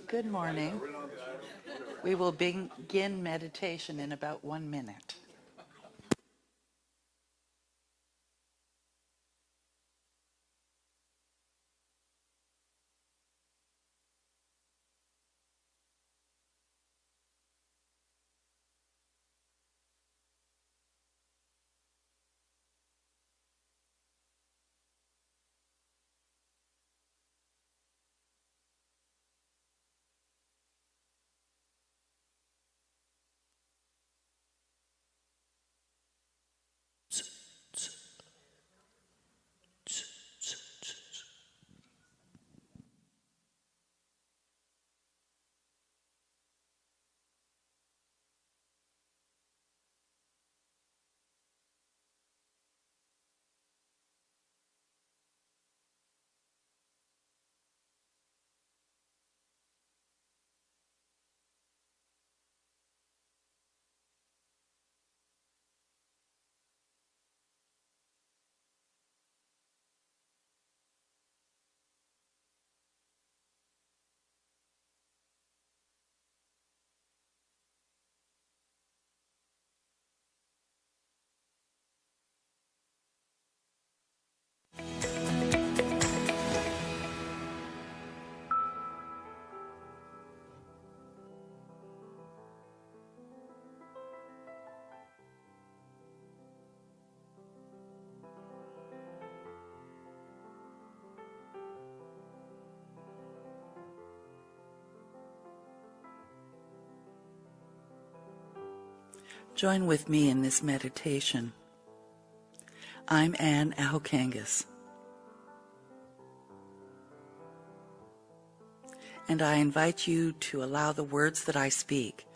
Good morning. We will begin meditation in about 1 minute. Join with me in this meditation. I'm Anne Ahokangas, and I invite you to allow the words that I speak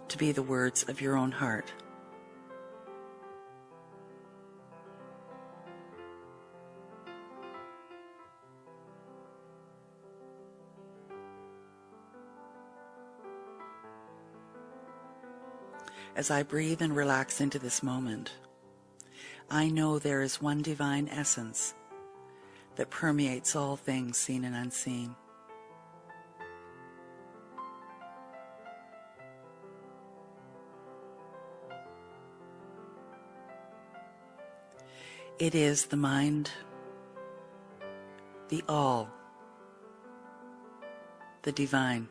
to be the words of your own heart. As I breathe and relax into this moment, I know there is one divine essence that permeates all things seen and unseen. It is the mind, the all, the divine.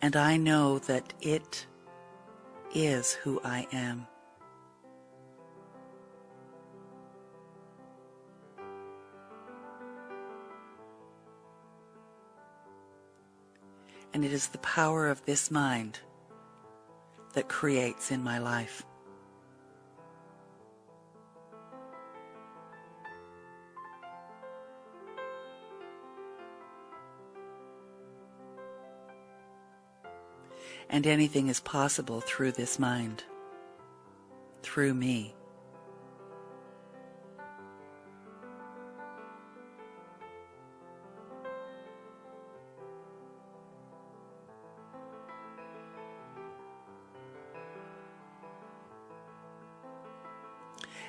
And I know that it is who I am. And it is the power of this mind that creates in my life. And anything is possible through this mind, through me.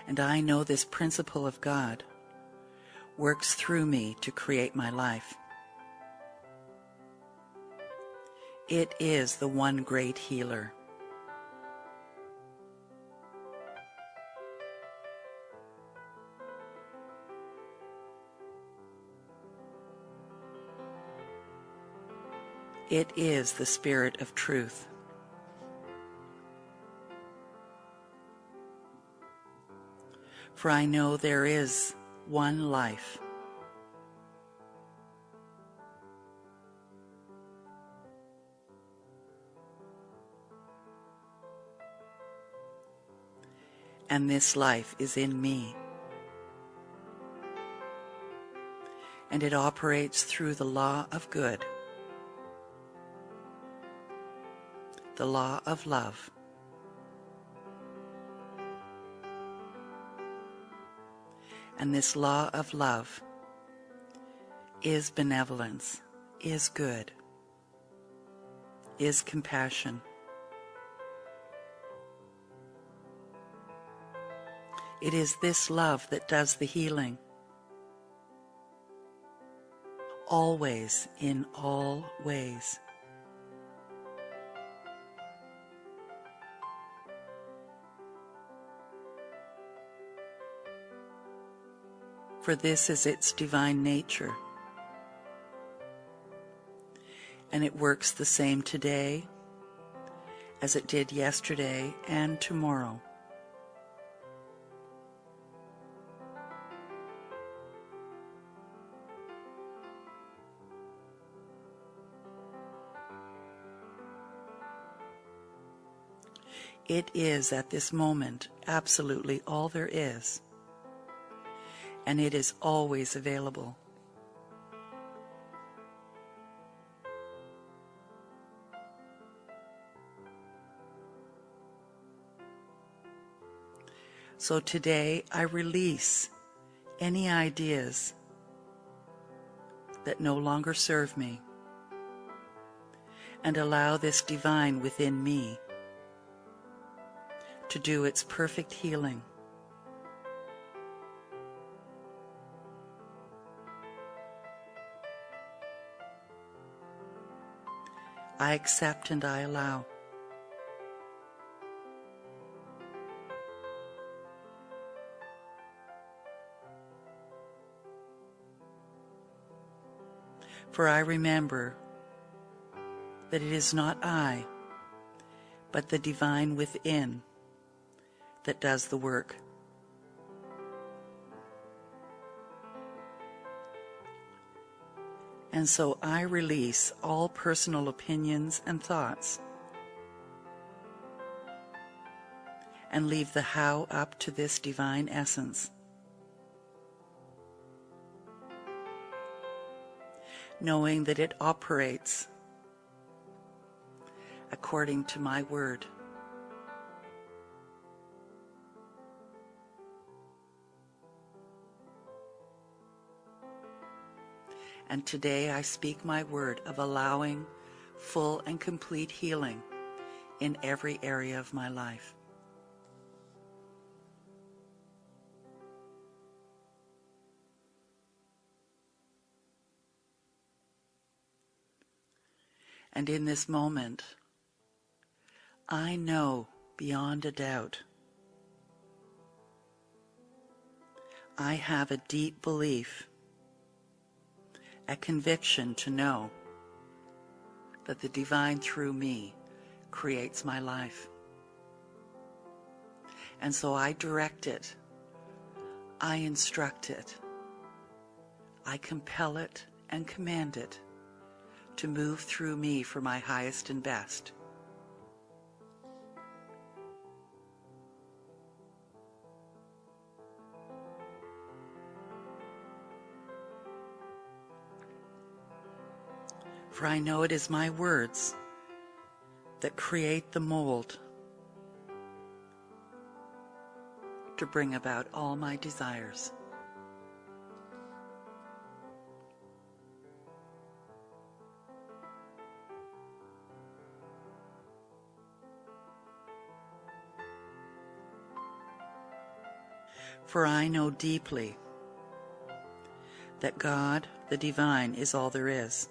And I know this principle of God works through me to create my life. It is the one great healer. It is the Spirit of truth. For I know there is one life. And this life is in me. And it operates through the law of good, the law of love, and this law of love is benevolence, is good, is compassion. It is this love that does the healing, always, in all ways. For this is its divine nature, and it works the same today as it did yesterday and tomorrow. It is at this moment absolutely all there is, and it is always available. So today I release any ideas that no longer serve me and allow this divine within me to do its perfect healing. I accept and I allow. For I remember that it is not I, but the divine within that does the work. And so I release all personal opinions and thoughts and leave the how up to this divine essence, knowing that it operates according to my word. And today I speak my word of allowing full and complete healing in every area of my life. And in this moment, I know beyond a doubt, I have a deep belief, a conviction to know that the divine through me creates my life. And so I direct it, I instruct it, I compel it and command it to move through me for my highest and best. For I know it is my words that create the mold to bring about all my desires. For I know deeply that God, the divine, is all there is.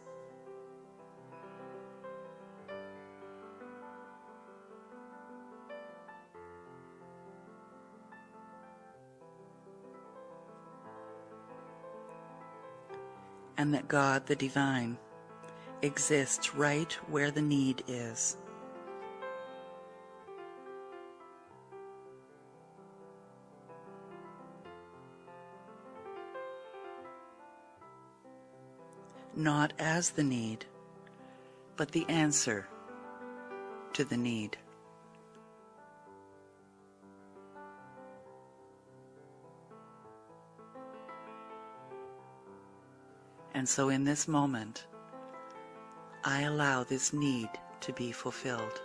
And that God, the divine, exists right where the need is. Not as the need, but the answer to the need. And so in this moment, I allow this need to be fulfilled.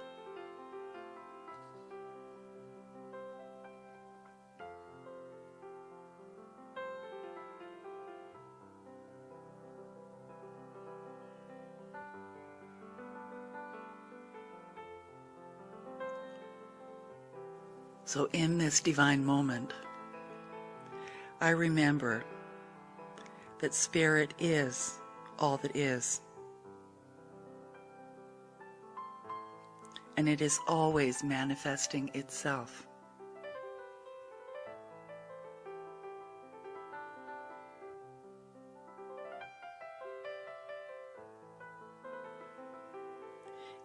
So in this divine moment, I remember that Spirit is all that is. And it is always manifesting itself.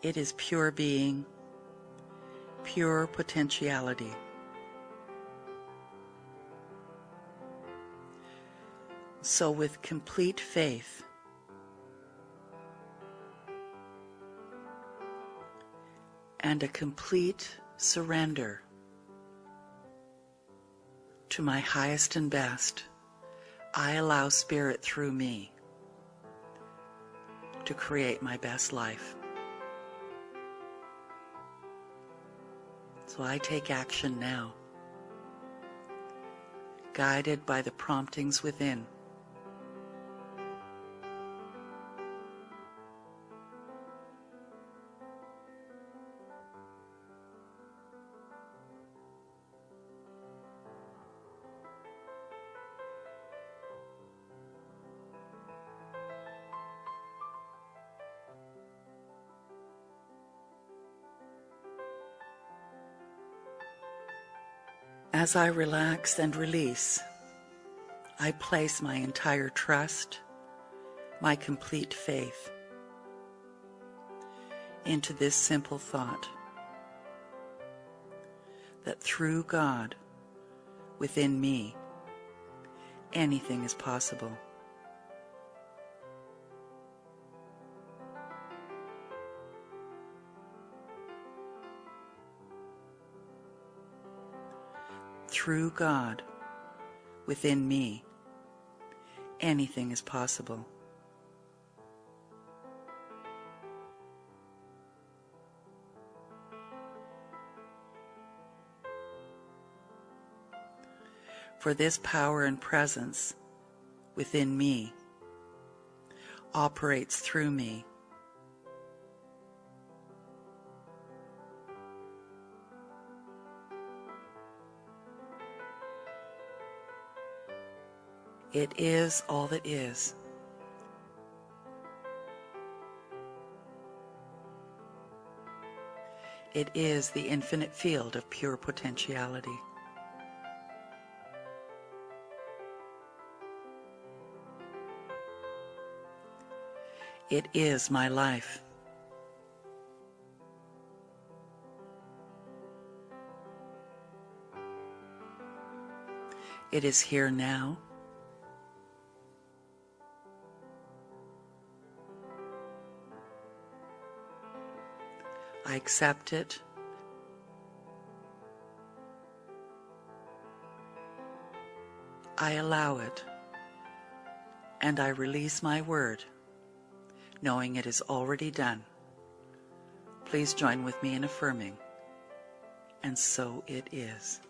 It is pure being, pure potentiality. So with complete faith, and a complete surrender to my highest and best, I allow Spirit through me to create my best life. So I take action now, guided by the promptings within. As I relax and release, I place my entire trust, my complete faith into this simple thought that through God within me, anything is possible. Through God within me, anything is possible. For this power and presence within me operates through me. It is all that is. It is the infinite field of pure potentiality. It is my life. It is here now. I accept it. I allow it. And I release my word, knowing it is already done. Please join with me in affirming. And so it is.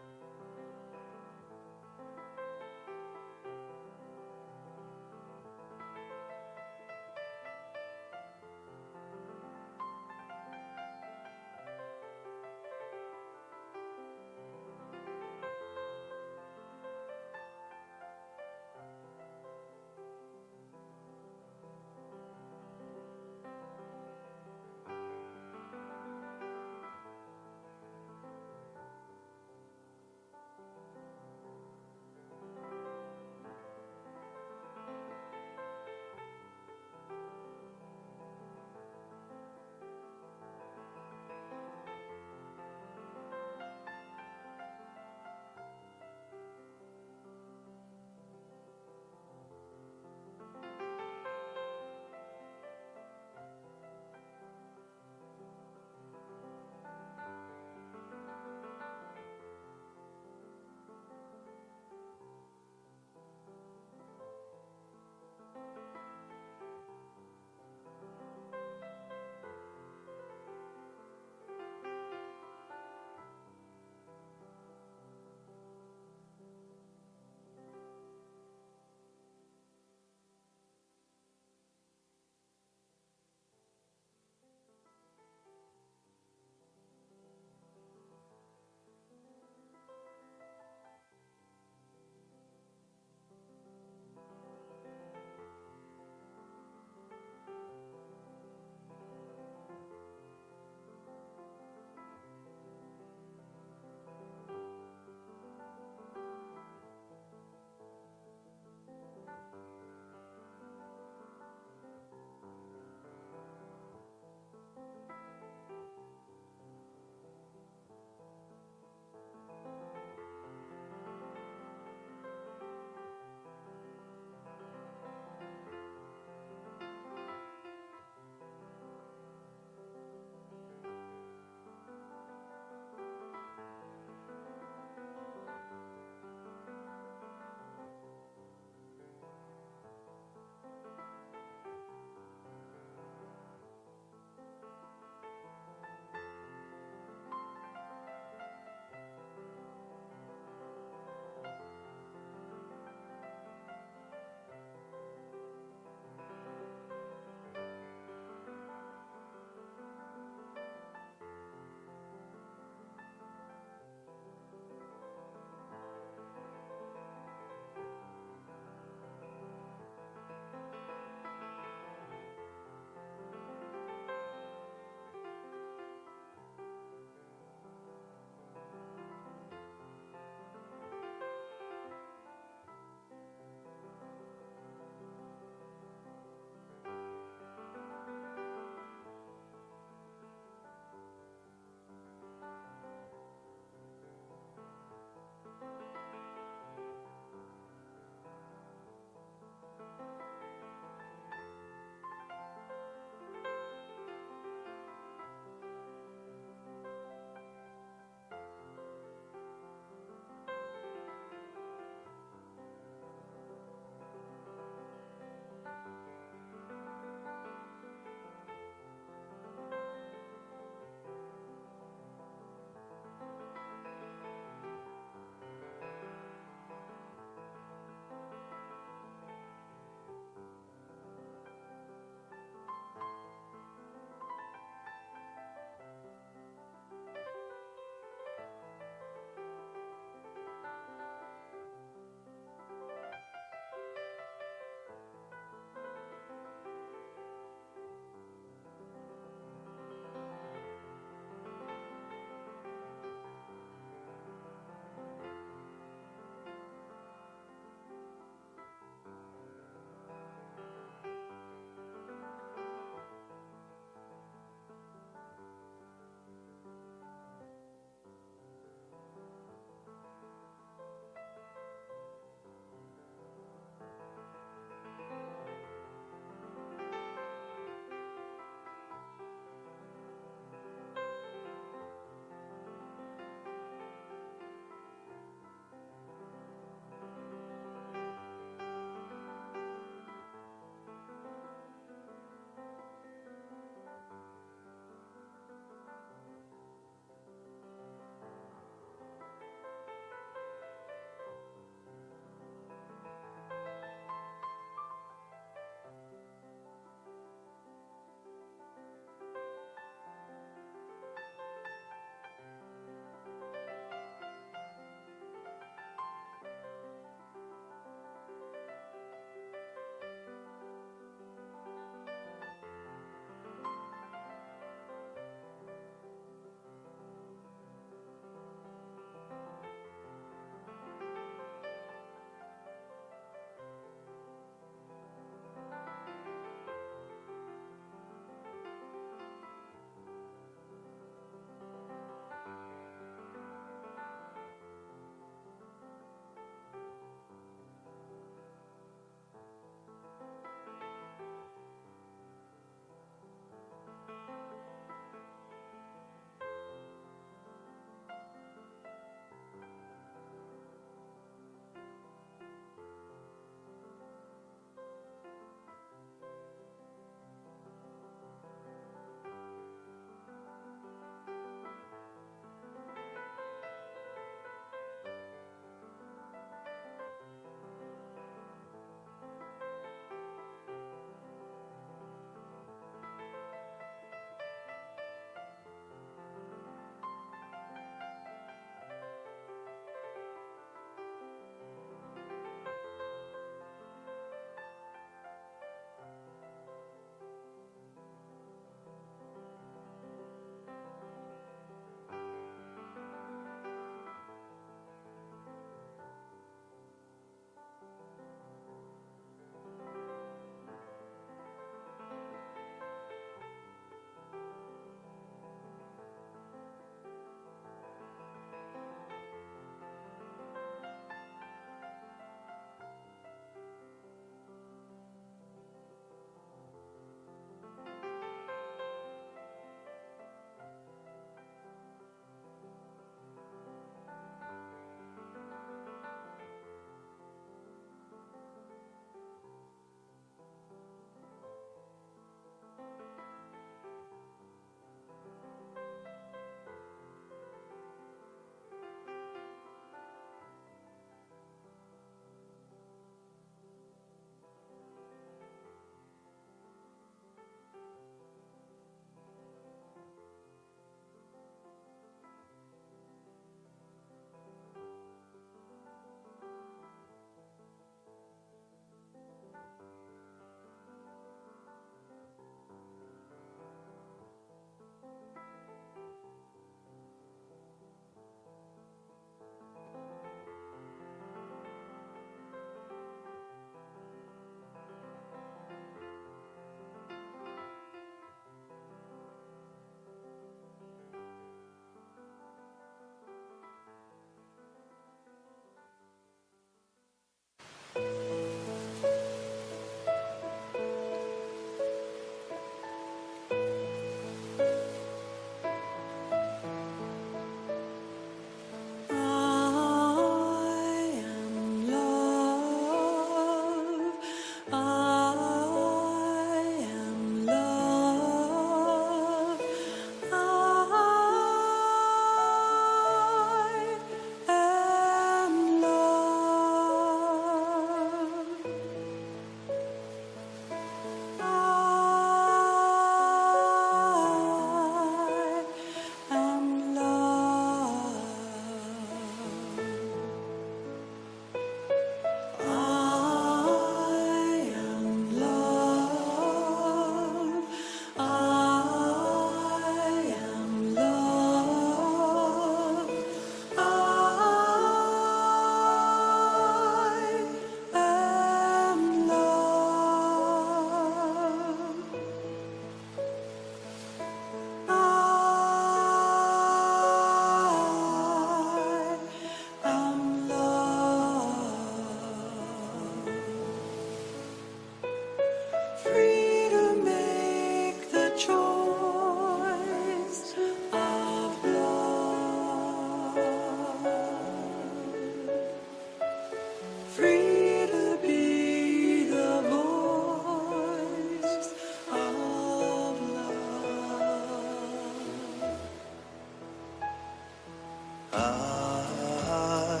I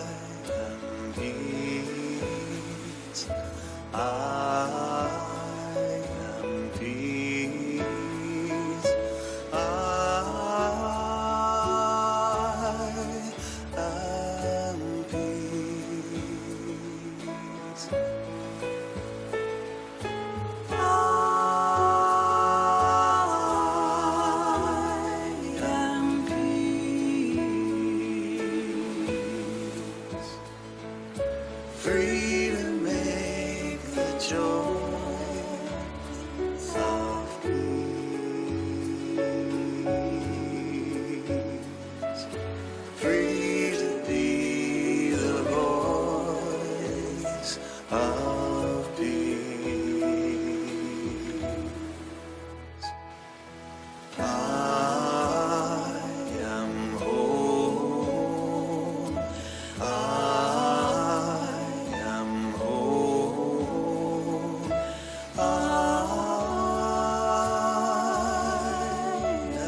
am peace. I am peace. I am peace. Free to make the joy of peace. Free to be the voice of peace. I am whole. I am whole. I am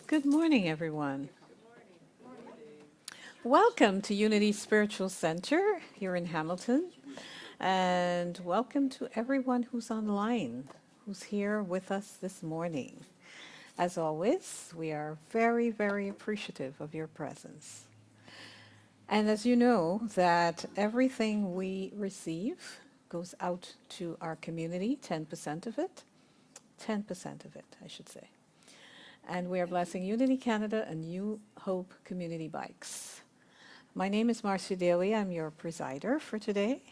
Good morning, everyone. Welcome to Unity Spiritual Center here in Hamilton. And welcome to everyone who's online, who's here with us this morning. As always, we are very, very appreciative of your presence. And as you know, that everything we receive goes out to our community, 10% of it. 10% of it, I should say. And we are blessing Unity Canada and New Hope Community Bikes. My name is Marcia Daly. I'm your presider for today.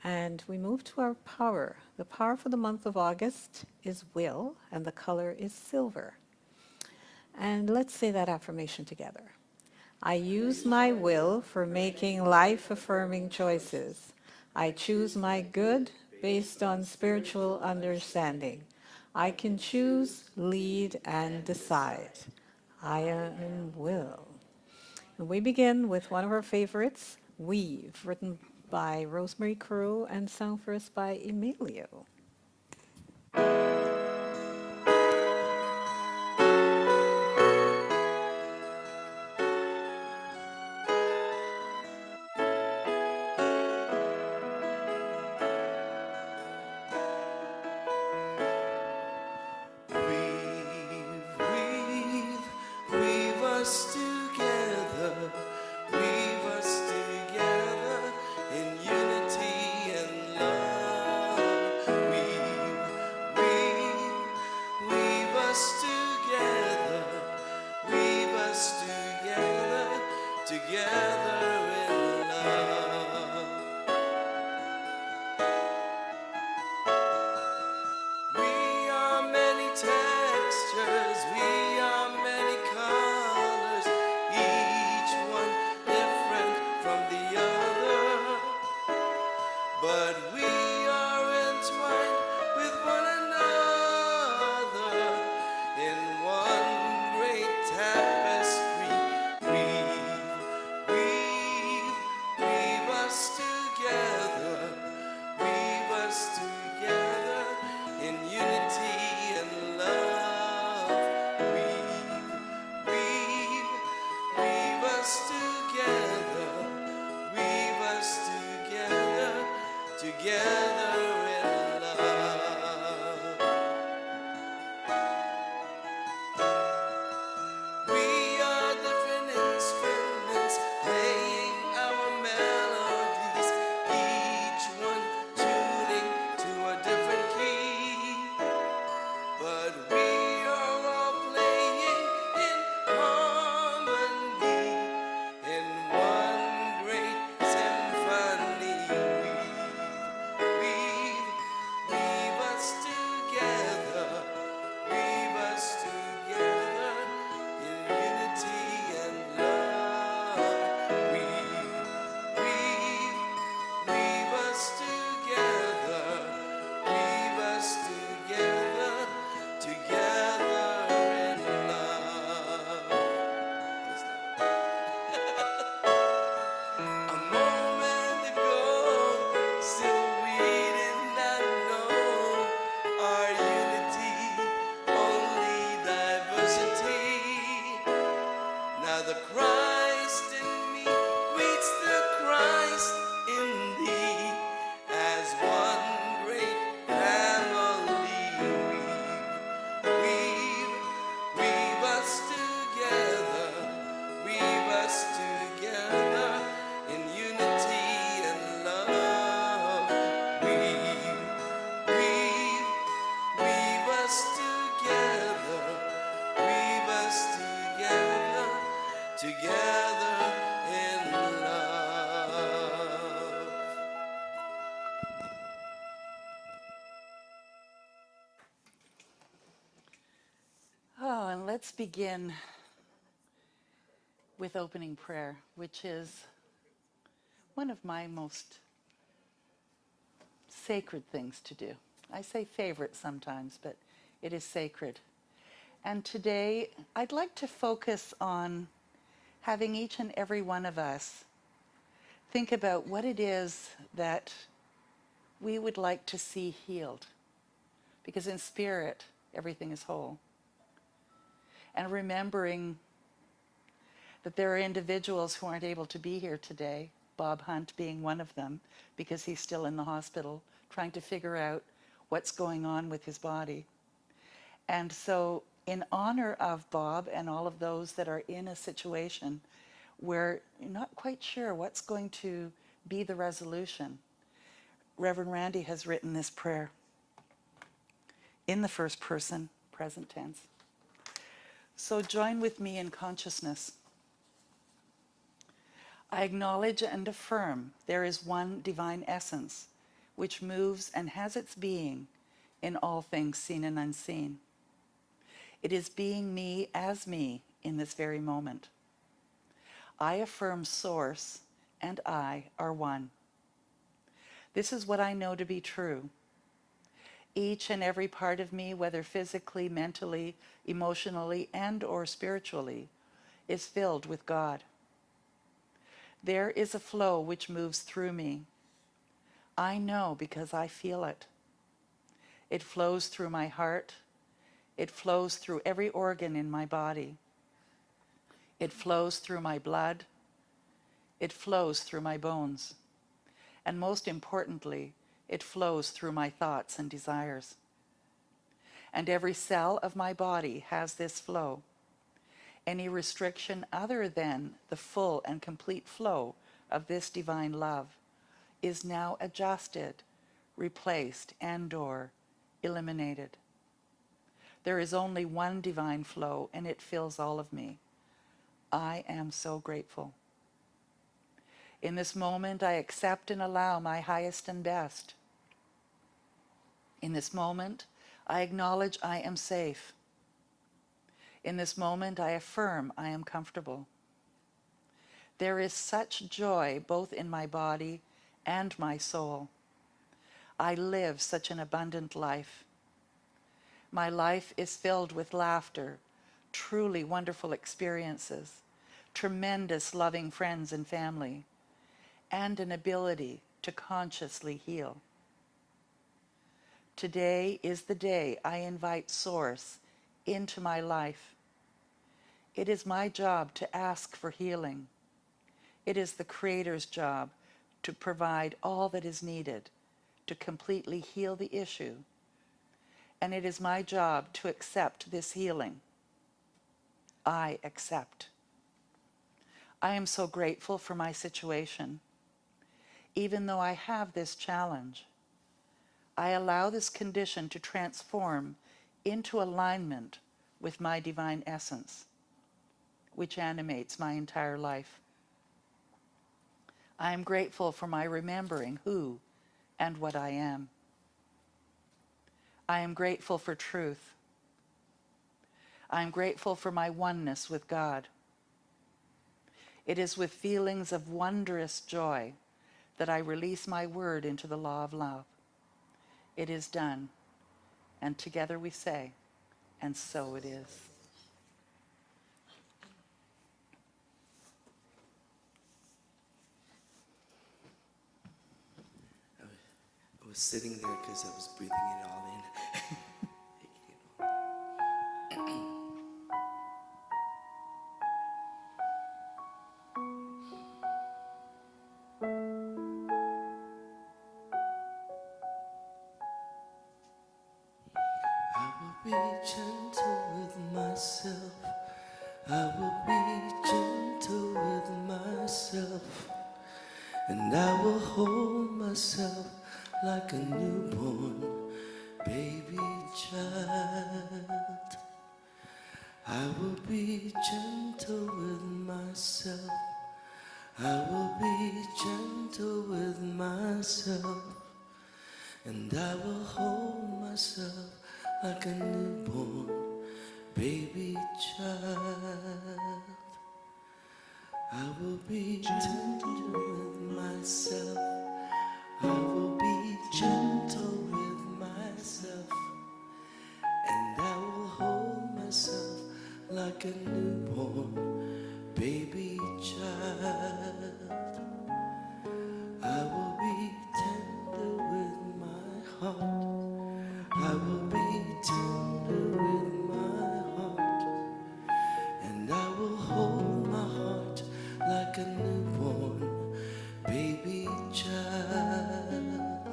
And we move to our power. The power for the month of August is will, and the color is silver. And let's say that affirmation together. I use my will for making life-affirming choices. I choose my good based on spiritual understanding. I can choose, lead, and decide. I am will. And we begin with one of our favorites, Weave, written by Rosemary Crow and sung for us by Emilio. Weave us together, weave us together in unity and love. Weave us together, weave us together, together in love. We are many textures, we are many colors, each one different from the other. But we are entwined with one another in one great tapestry. the Christ in me greets the Christ in thee. As one great family weave us together, weave us together in unity and love. Weave us together, weave us together, together in love. Oh, and let's begin with opening prayer, which is one of my most sacred things to do. I say favorite sometimes, but it is sacred. And today, I'd like to focus on having each and every one of us think about what it is that we would like to see healed. Because in spirit, everything is whole. And remembering that there are individuals who aren't able to be here today, Bob Hunt being one of them, because he's still in the hospital trying to figure out what's going on with his body. And so in honor of Bob and all of those that are in a situation where you're not quite sure what's going to be the resolution, Reverend Randy has written this prayer in the first person, present tense. So join with me in consciousness. I acknowledge and affirm there is one divine essence which moves and has its being in all things seen and unseen. It is being me as me in this very moment. I affirm Source and I are one. This is what I know to be true. Each and every part of me, whether physically, mentally, emotionally, and or spiritually, is filled with God. There is a flow which moves through me. I know because I feel it. It flows through my heart. It flows through every organ in my body. It flows through my blood. It flows through my bones. And most importantly, it flows through my thoughts and desires. And every cell of my body has this flow. Any restriction other than the full and complete flow of this divine love is now adjusted, replaced, and/or eliminated. There is only one divine flow, and it fills all of me. I am so grateful. In this moment, I accept and allow my highest and best. In this moment, I acknowledge I am safe. In this moment, I affirm I am comfortable. There is such joy both in my body and my soul. I live such an abundant life. My life is filled with laughter, truly wonderful experiences, tremendous loving friends and family, and an ability to consciously heal. Today is the day I invite Source into my life. It is my job to ask for healing. It is the Creator's job to provide all that is needed to completely heal the issue. And it is my job to accept this healing. I accept. I am so grateful for my situation. Even though I have this challenge, I allow this condition to transform into alignment with my divine essence, which animates my entire life. I am grateful for my remembering who and what I am. I am grateful for truth. I am grateful for my oneness with God. It is with feelings of wondrous joy that I release my word into the law of love. It is done, and together we say, and so it is. I was sitting there because I was breathing it all in. Taking it all. be gentle with myself. I will be gentle with myself. And I will hold myself like a newborn baby child. I will be gentle with myself. I will be gentle with myself. And I will hold myself like a newborn baby child. I will be gentle with myself. I will be gentle with myself. And I will hold myself like a newborn baby child. I will be tender with my heart. I will be tender with my heart. And I will hold my heart like a newborn baby child.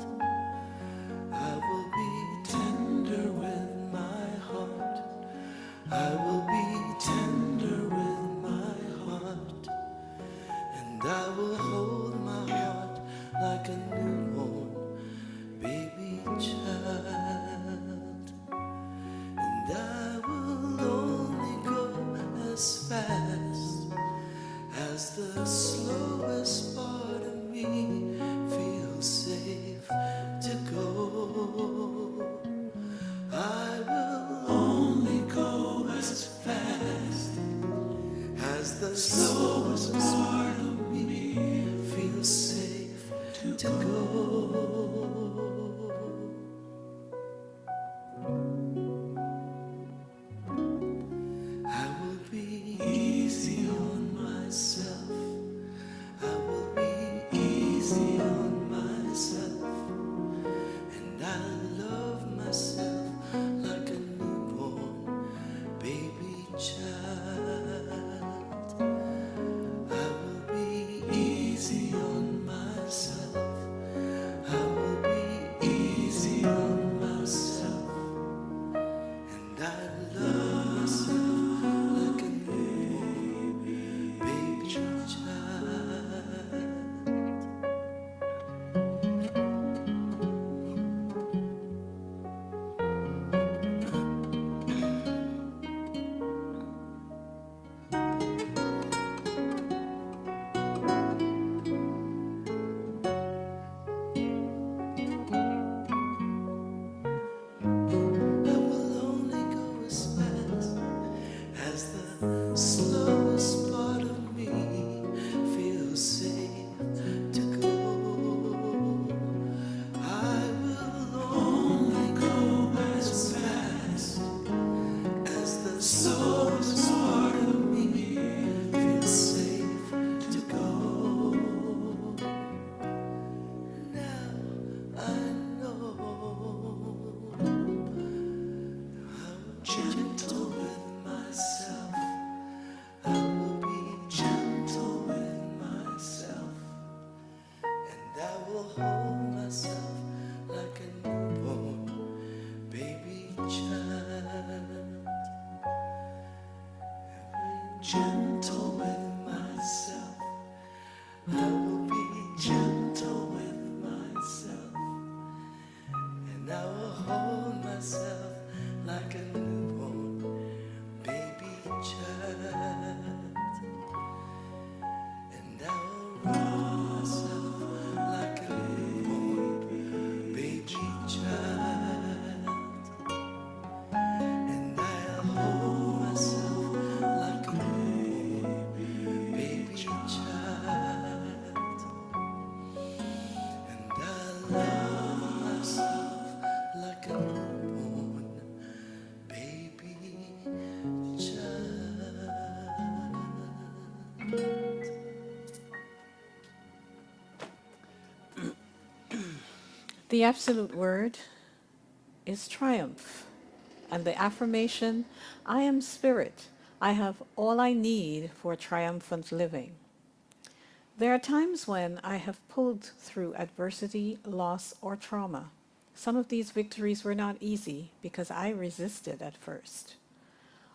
I will be tender with my heart. I will be tender with my heart. And I will hold my heart like a newborn baby child. And I will only go as fast as the slowest part of me feels safe to go. I will only go as fast as the slowest part of me feels safe to go. I will be easy on myself. I will be easy on myself. And I love myself like a newborn baby child. I will be easy on myself. I will be easy on myself. And I love myself like a newborn baby child. I will only go as fast as the slowest part of me feels safe to go. I will only go as fast as the slowest part of me feels safe to go. Now I know. Gentle with myself. I will be gentle with myself. And I will hold myself like a newborn baby child. Gentle with myself. I will be gentle with myself. And I will hold myself like a newborn baby child. And I will roll myself like a newborn baby child. And I'll hold myself like a newborn baby child. And I love myself like a newborn baby child. The absolute word is triumph. And the affirmation, I am spirit. I have all I need for triumphant living. There are times when I have pulled through adversity, loss, or trauma. Some of these victories were not easy because I resisted at first.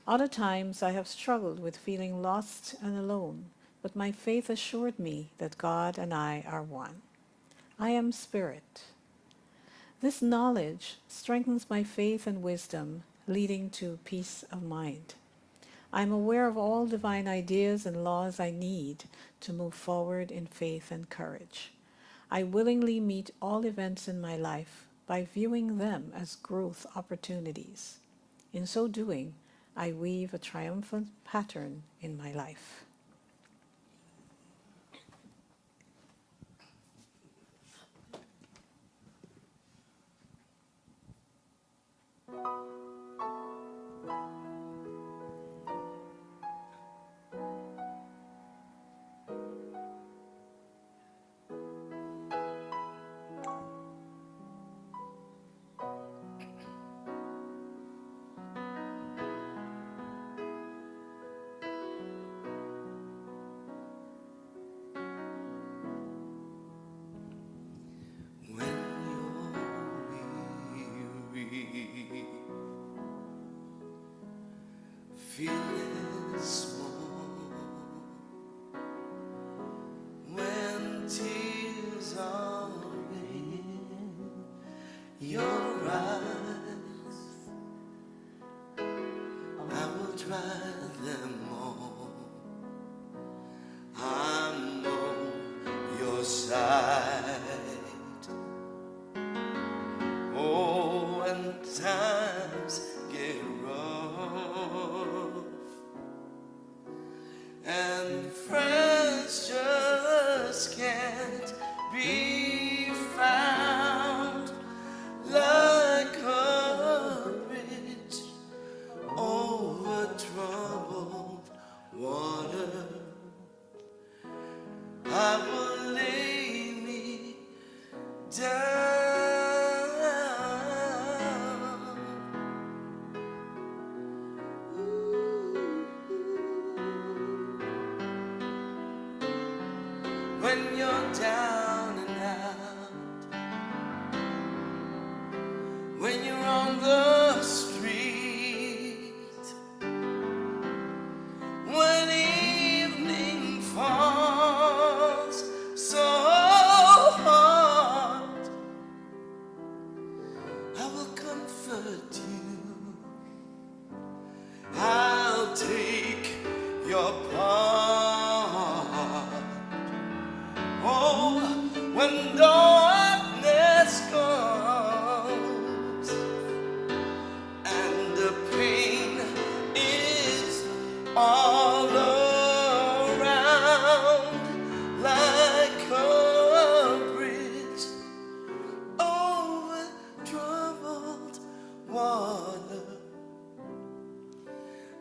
Other times I have struggled with feeling lost and alone, but my faith assured me that God and I are one. I am spirit. This knowledge strengthens my faith and wisdom, leading to peace of mind. I am aware of all divine ideas and laws I need to move forward in faith and courage. I willingly meet all events in my life by viewing them as growth opportunities. In so doing, I weave a triumphant pattern in my life. When you're weary, feeling small, when tears are in your eyes, I will dry them all. I'm on your side. Oh, when times get rough and friends just can't be found, like a bridge over troubled water, I will lay me down. When you're down and out, when you're on the street, when evening falls so hard, I will comfort you. I'll take your part. Oh, when darkness comes and the pain is all around, like a bridge over troubled water,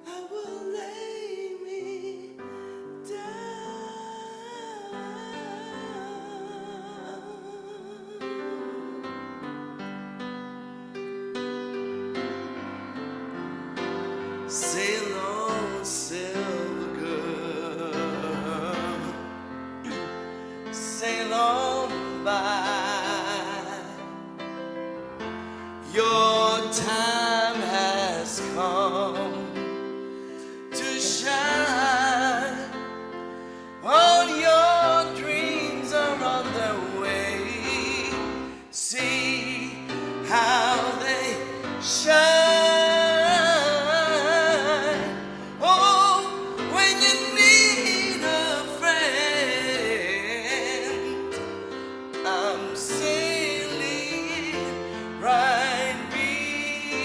I will lay me down. Sail on, silver girl, sail on by. Your time has come to shine. All your dreams are on their way. See how they shine. Oh, when you need a friend, I'm sailing right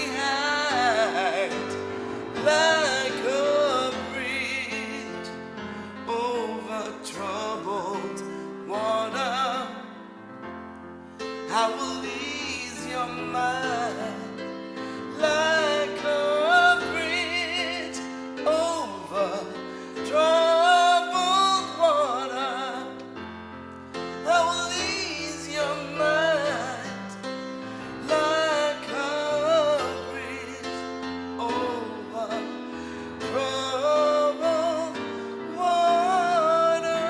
behind, like a bridge over troubled water. I will ease your mind, like a bridge over troubled water. I will ease your mind, like a bridge over troubled water.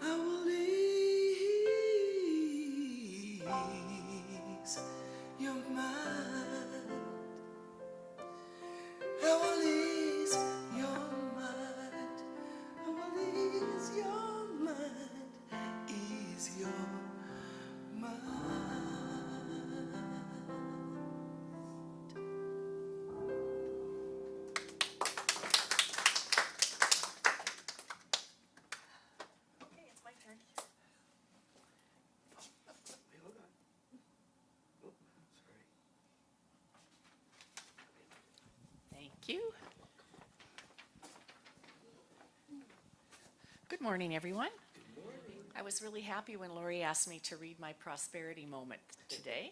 I will ease you. Good morning, everyone. I was really happy when Lori asked me to read my prosperity moment today,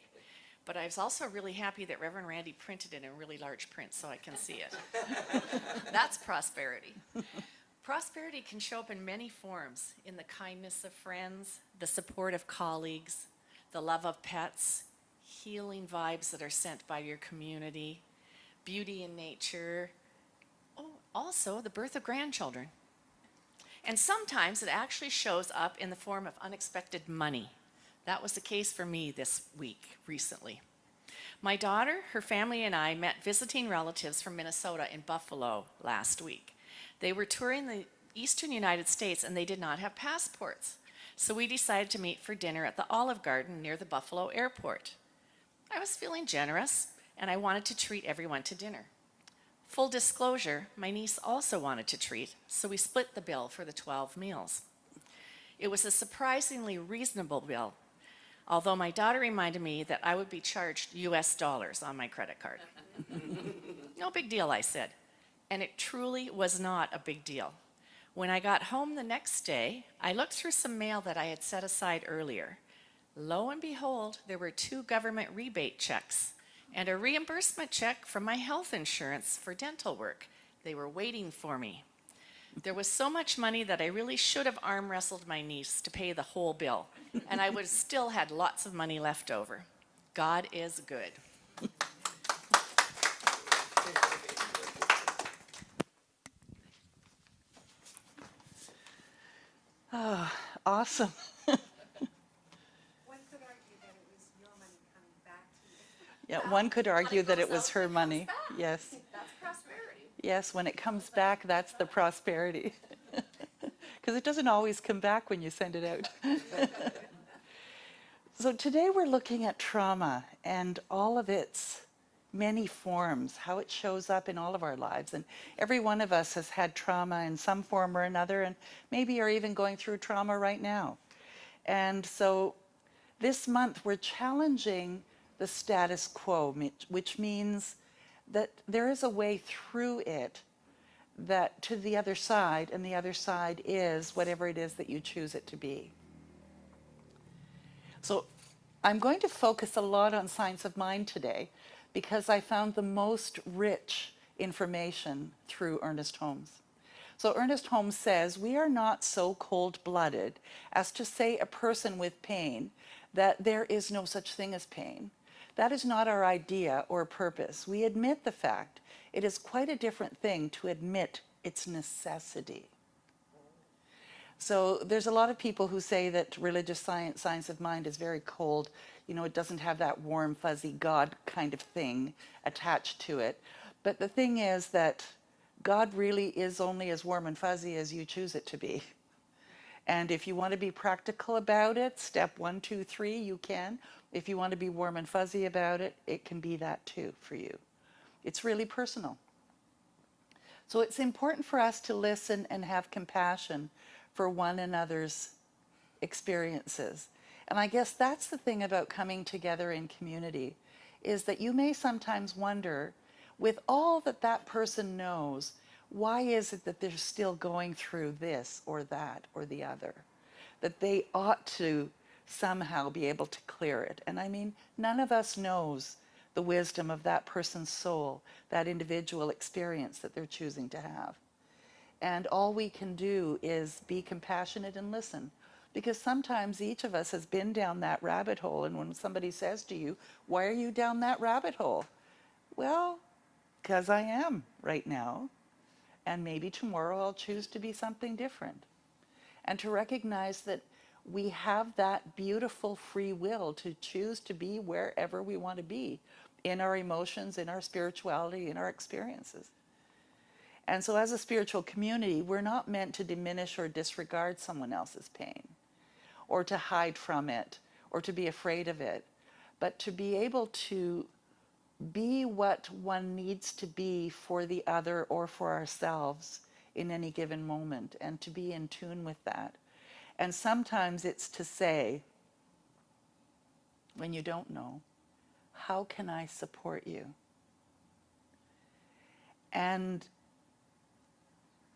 but I was also really happy that Reverend Randy printed it in really large print so I can see it. That's prosperity. Prosperity can show up in many forms, in the kindness of friends, the support of colleagues, the love of pets, healing vibes that are sent by your community, beauty in nature, also the birth of grandchildren. And sometimes it actually shows up in the form of unexpected money. That was the case for me this week, recently. My daughter, her family, and I met visiting relatives from Minnesota in Buffalo last week. They were touring the eastern United States and they did not have passports. So we decided to meet for dinner at the Olive Garden near the Buffalo airport. I was feeling generous and I wanted to treat everyone to dinner. Full disclosure, my niece also wanted to treat, so we split the bill for the 12 meals. It was a surprisingly reasonable bill, although my daughter reminded me that I would be charged US dollars on my credit card. No big deal, I said, and it truly was not a big deal. When I got home the next day, I looked through some mail that I had set aside earlier. Lo and behold, there were 2 government rebate checks and a reimbursement check from my health insurance for dental work. They were waiting for me. There was so much money that I really should have arm wrestled my niece to pay the whole bill, and I would have still had lots of money left over. God is good. Oh, awesome. Yeah, one could argue that it was her money. Yes. That's prosperity. Yes, when it comes back, that's the prosperity. Because it doesn't always come back when you send it out. So today we're looking at trauma and all of its many forms, how it shows up in all of our lives. And every one of us has had trauma in some form or another, and maybe are even going through trauma right now. And so this month we're challenging the status quo, which means that there is a way through it that to the other side, and the other side is whatever it is that you choose it to be. So I'm going to focus a lot on science of mind today because I found the most rich information through Ernest Holmes. So Ernest Holmes says, we are not so cold-blooded as to say a person with pain that there is no such thing as pain. That is not our idea or purpose. We admit the fact. It is quite a different thing to admit its necessity. So there's a lot of people who say that religious science of mind is very cold. You know, it doesn't have that warm, fuzzy God kind of thing attached to it. But the thing is that God really is only as warm and fuzzy as you choose it to be. And if you want to be practical about it, step 1, 2, 3, you can. If you want to be warm and fuzzy about it, it can be that too for you. It's really personal. So it's important for us to listen and have compassion for one another's experiences. And I guess that's the thing about coming together in community, is that you may sometimes wonder, with all that that person knows, why is it that they're still going through this or that or the other? That they ought to somehow be able to clear it. And I mean, none of us knows the wisdom of that person's soul, that individual experience that they're choosing to have. And all we can do is be compassionate and listen. Because sometimes each of us has been down that rabbit hole, and when somebody says to you, why are you down that rabbit hole? Well, because I am right now. And maybe tomorrow I'll choose to be something different. And to recognize that we have that beautiful free will to choose to be wherever we want to be, in our emotions, in our spirituality, in our experiences. And so as a spiritual community, we're not meant to diminish or disregard someone else's pain, or to hide from it, or to be afraid of it, but to be able to be what one needs to be for the other or for ourselves in any given moment, and to be in tune with that. And sometimes it's to say, when you don't know, how can I support you? And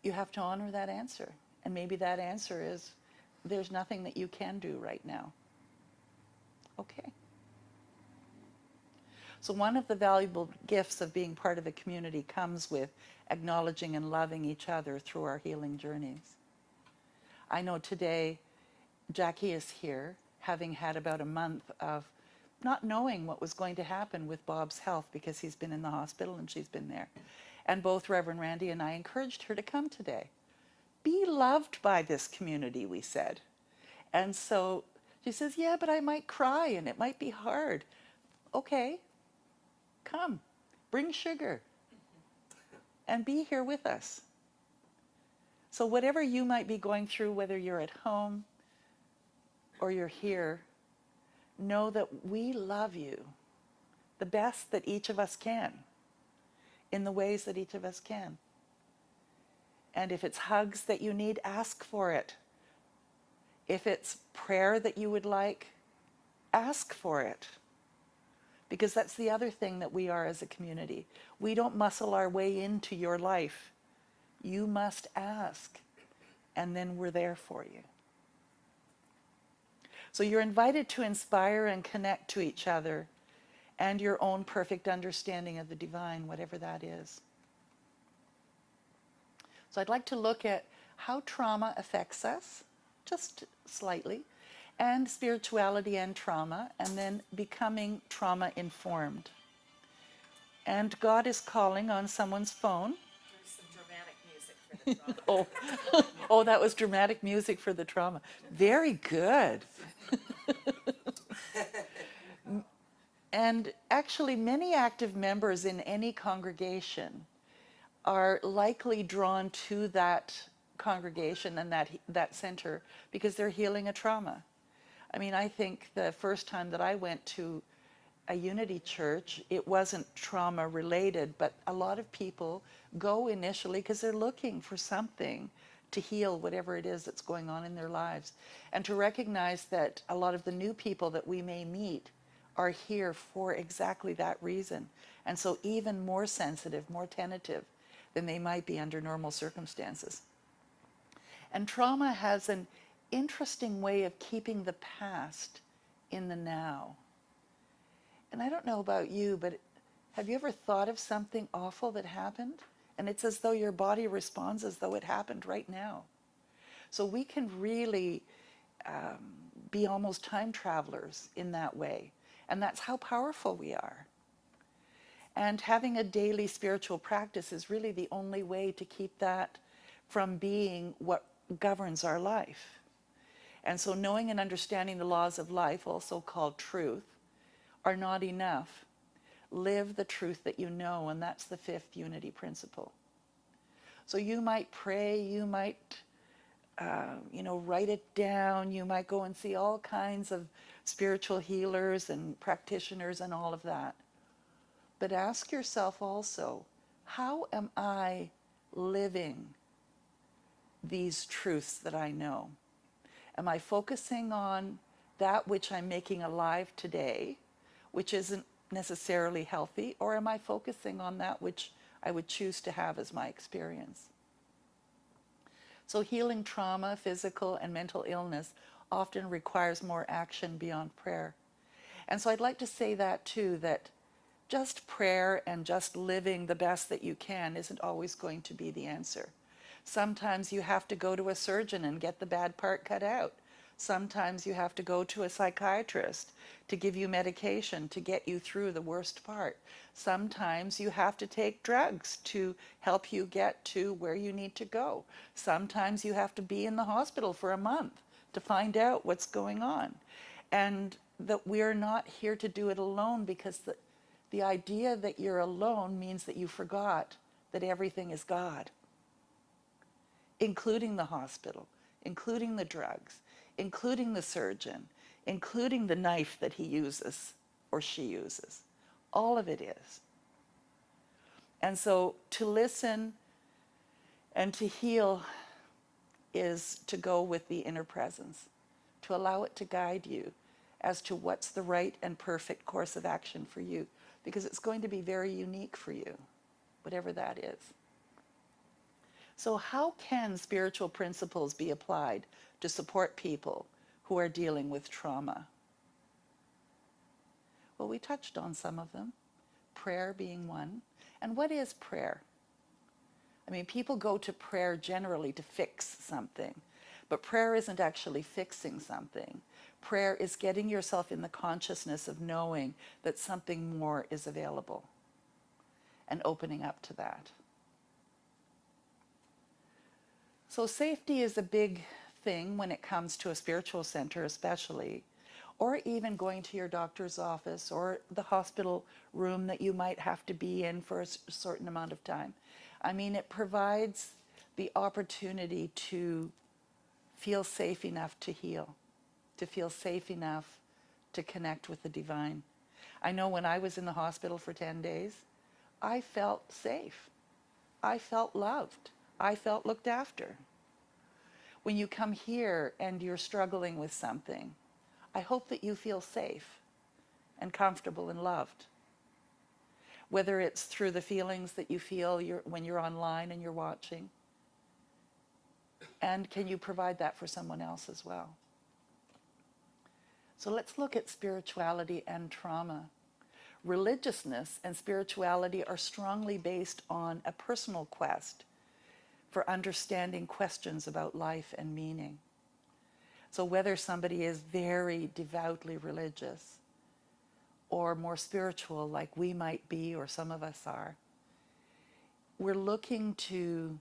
you have to honor that answer. And maybe that answer is, there's nothing that you can do right now. Okay. So one of the valuable gifts of being part of a community comes with acknowledging and loving each other through our healing journeys. I know today Jackie is here, having had about a month of not knowing what was going to happen with Bob's health because he's been in the hospital and she's been there. And both Reverend Randy and I encouraged her to come today. Be loved by this community, we said. And so she says, yeah, but I might cry and it might be hard. Okay, come, bring sugar and be here with us. So whatever you might be going through, whether you're at home or you're here, know that we love you the best that each of us can, in the ways that each of us can. And if it's hugs that you need, ask for it. If it's prayer that you would like, ask for it. Because that's the other thing that we are as a community. We don't muscle our way into your life. You must ask, and then we're there for you. So you're invited to inspire and connect to each other and your own perfect understanding of the divine, whatever that is. So I'd like to look at how trauma affects us, just slightly, and spirituality and trauma, and then becoming trauma informed. And God is calling on someone's phone. There's some dramatic music for the trauma. Oh, that was dramatic music for the trauma. Very good. And actually, many active members in any congregation are likely drawn to that congregation and that center because they're healing a trauma. I mean, I think the first time that I went to a Unity church, it wasn't trauma related, but a lot of people go initially because they're looking for something to heal whatever it is that's going on in their lives. And to recognize that a lot of the new people that we may meet are here for exactly that reason. And so even more sensitive, more tentative than they might be under normal circumstances. And trauma has an interesting way of keeping the past in the now. And I don't know about you, but have you ever thought of something awful that happened? And it's as though your body responds as though it happened right now. So we can really be almost time travelers in that way. And that's how powerful we are. And having a daily spiritual practice is really the only way to keep that from being what governs our life. And so knowing and understanding the laws of life, also called truth, are not enough. Live the truth that you know, and that's the fifth unity principle. So you might pray, you might write it down, you might go and see all kinds of spiritual healers and practitioners and all of that. But ask yourself also, how am I living these truths that I know? Am I focusing on that which I'm making alive today, which isn't necessarily healthy, or am I focusing on that which I would choose to have as my experience? So healing trauma, physical and mental illness often requires more action beyond prayer. And so I'd like to say that too, that just prayer and just living the best that you can isn't always going to be the answer. Sometimes you have to go to a surgeon and get the bad part cut out. Sometimes you have to go to a psychiatrist to give you medication to get you through the worst part. Sometimes you have to take drugs to help you get to where you need to go. Sometimes you have to be in the hospital for a month to find out what's going on. And that we're not here to do it alone, because the idea that you're alone means that you forgot that everything is God, including the hospital, including the drugs, including the surgeon, including the knife that he uses or she uses. All of it is. And so to listen and to heal is to go with the inner presence, to allow it to guide you as to what's the right and perfect course of action for you, because it's going to be very unique for you. whatever that is. So how can spiritual principles be applied to support people who are dealing with trauma? Well, we touched on some of them, prayer being one. And what is prayer? I mean, people go to prayer generally to fix something, but prayer isn't actually fixing something. Prayer is getting yourself in the consciousness of knowing that something more is available and opening up to that. So safety is a big thing when it comes to a spiritual center especially, or even going to your doctor's office or the hospital room that you might have to be in for a certain amount of time. I mean, it provides the opportunity to feel safe enough to heal, to feel safe enough to connect with the divine. I know when I was in the hospital for 10 days, I felt safe. I felt loved. I felt looked after. When you come here and you're struggling with something, I hope that you feel safe and comfortable and loved. Whether it's through the feelings that you feel when you're online and you're watching. And can you provide that for someone else as well? So let's look at spirituality and trauma. Religiousness and spirituality are strongly based on a personal quest for understanding questions about life and meaning. So whether somebody is very devoutly religious or more spiritual like we might be or some of us are, we're looking to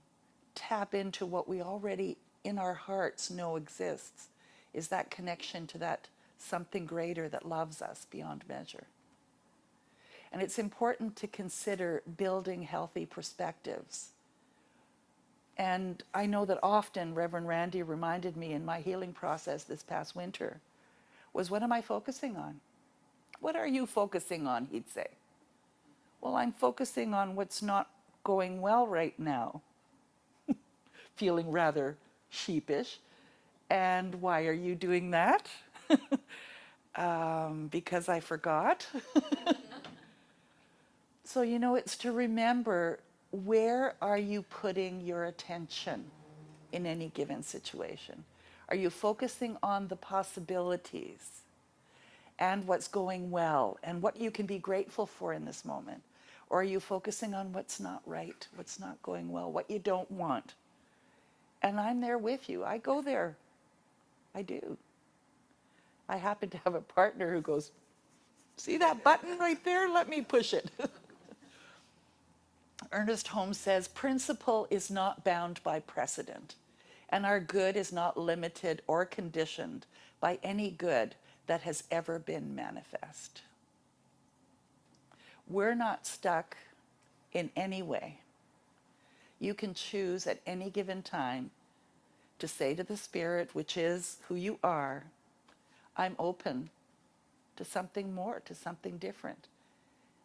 tap into what we already in our hearts know exists, is that connection to that something greater that loves us beyond measure. And it's important to consider building healthy perspectives. And I know that often Reverend Randy reminded me in my healing process this past winter was, what am I focusing on? What are you focusing on, he'd say. Well, I'm focusing on what's not going well right now. Feeling rather sheepish. And why are you doing that? Because I forgot. So, you know, it's to remember, where are you putting your attention in any given situation? Are you focusing on the possibilities and what's going well and what you can be grateful for in this moment? Or are you focusing on what's not right, what's not going well, what you don't want? And I'm there with you. I go there. I do. I happen to have a partner who goes, see that button right there? Let me push it. Ernest Holmes says, principle is not bound by precedent, and our good is not limited or conditioned by any good that has ever been manifest. We're not stuck in any way. You can choose at any given time to say to the Spirit, which is who you are, I'm open to something more, to something different.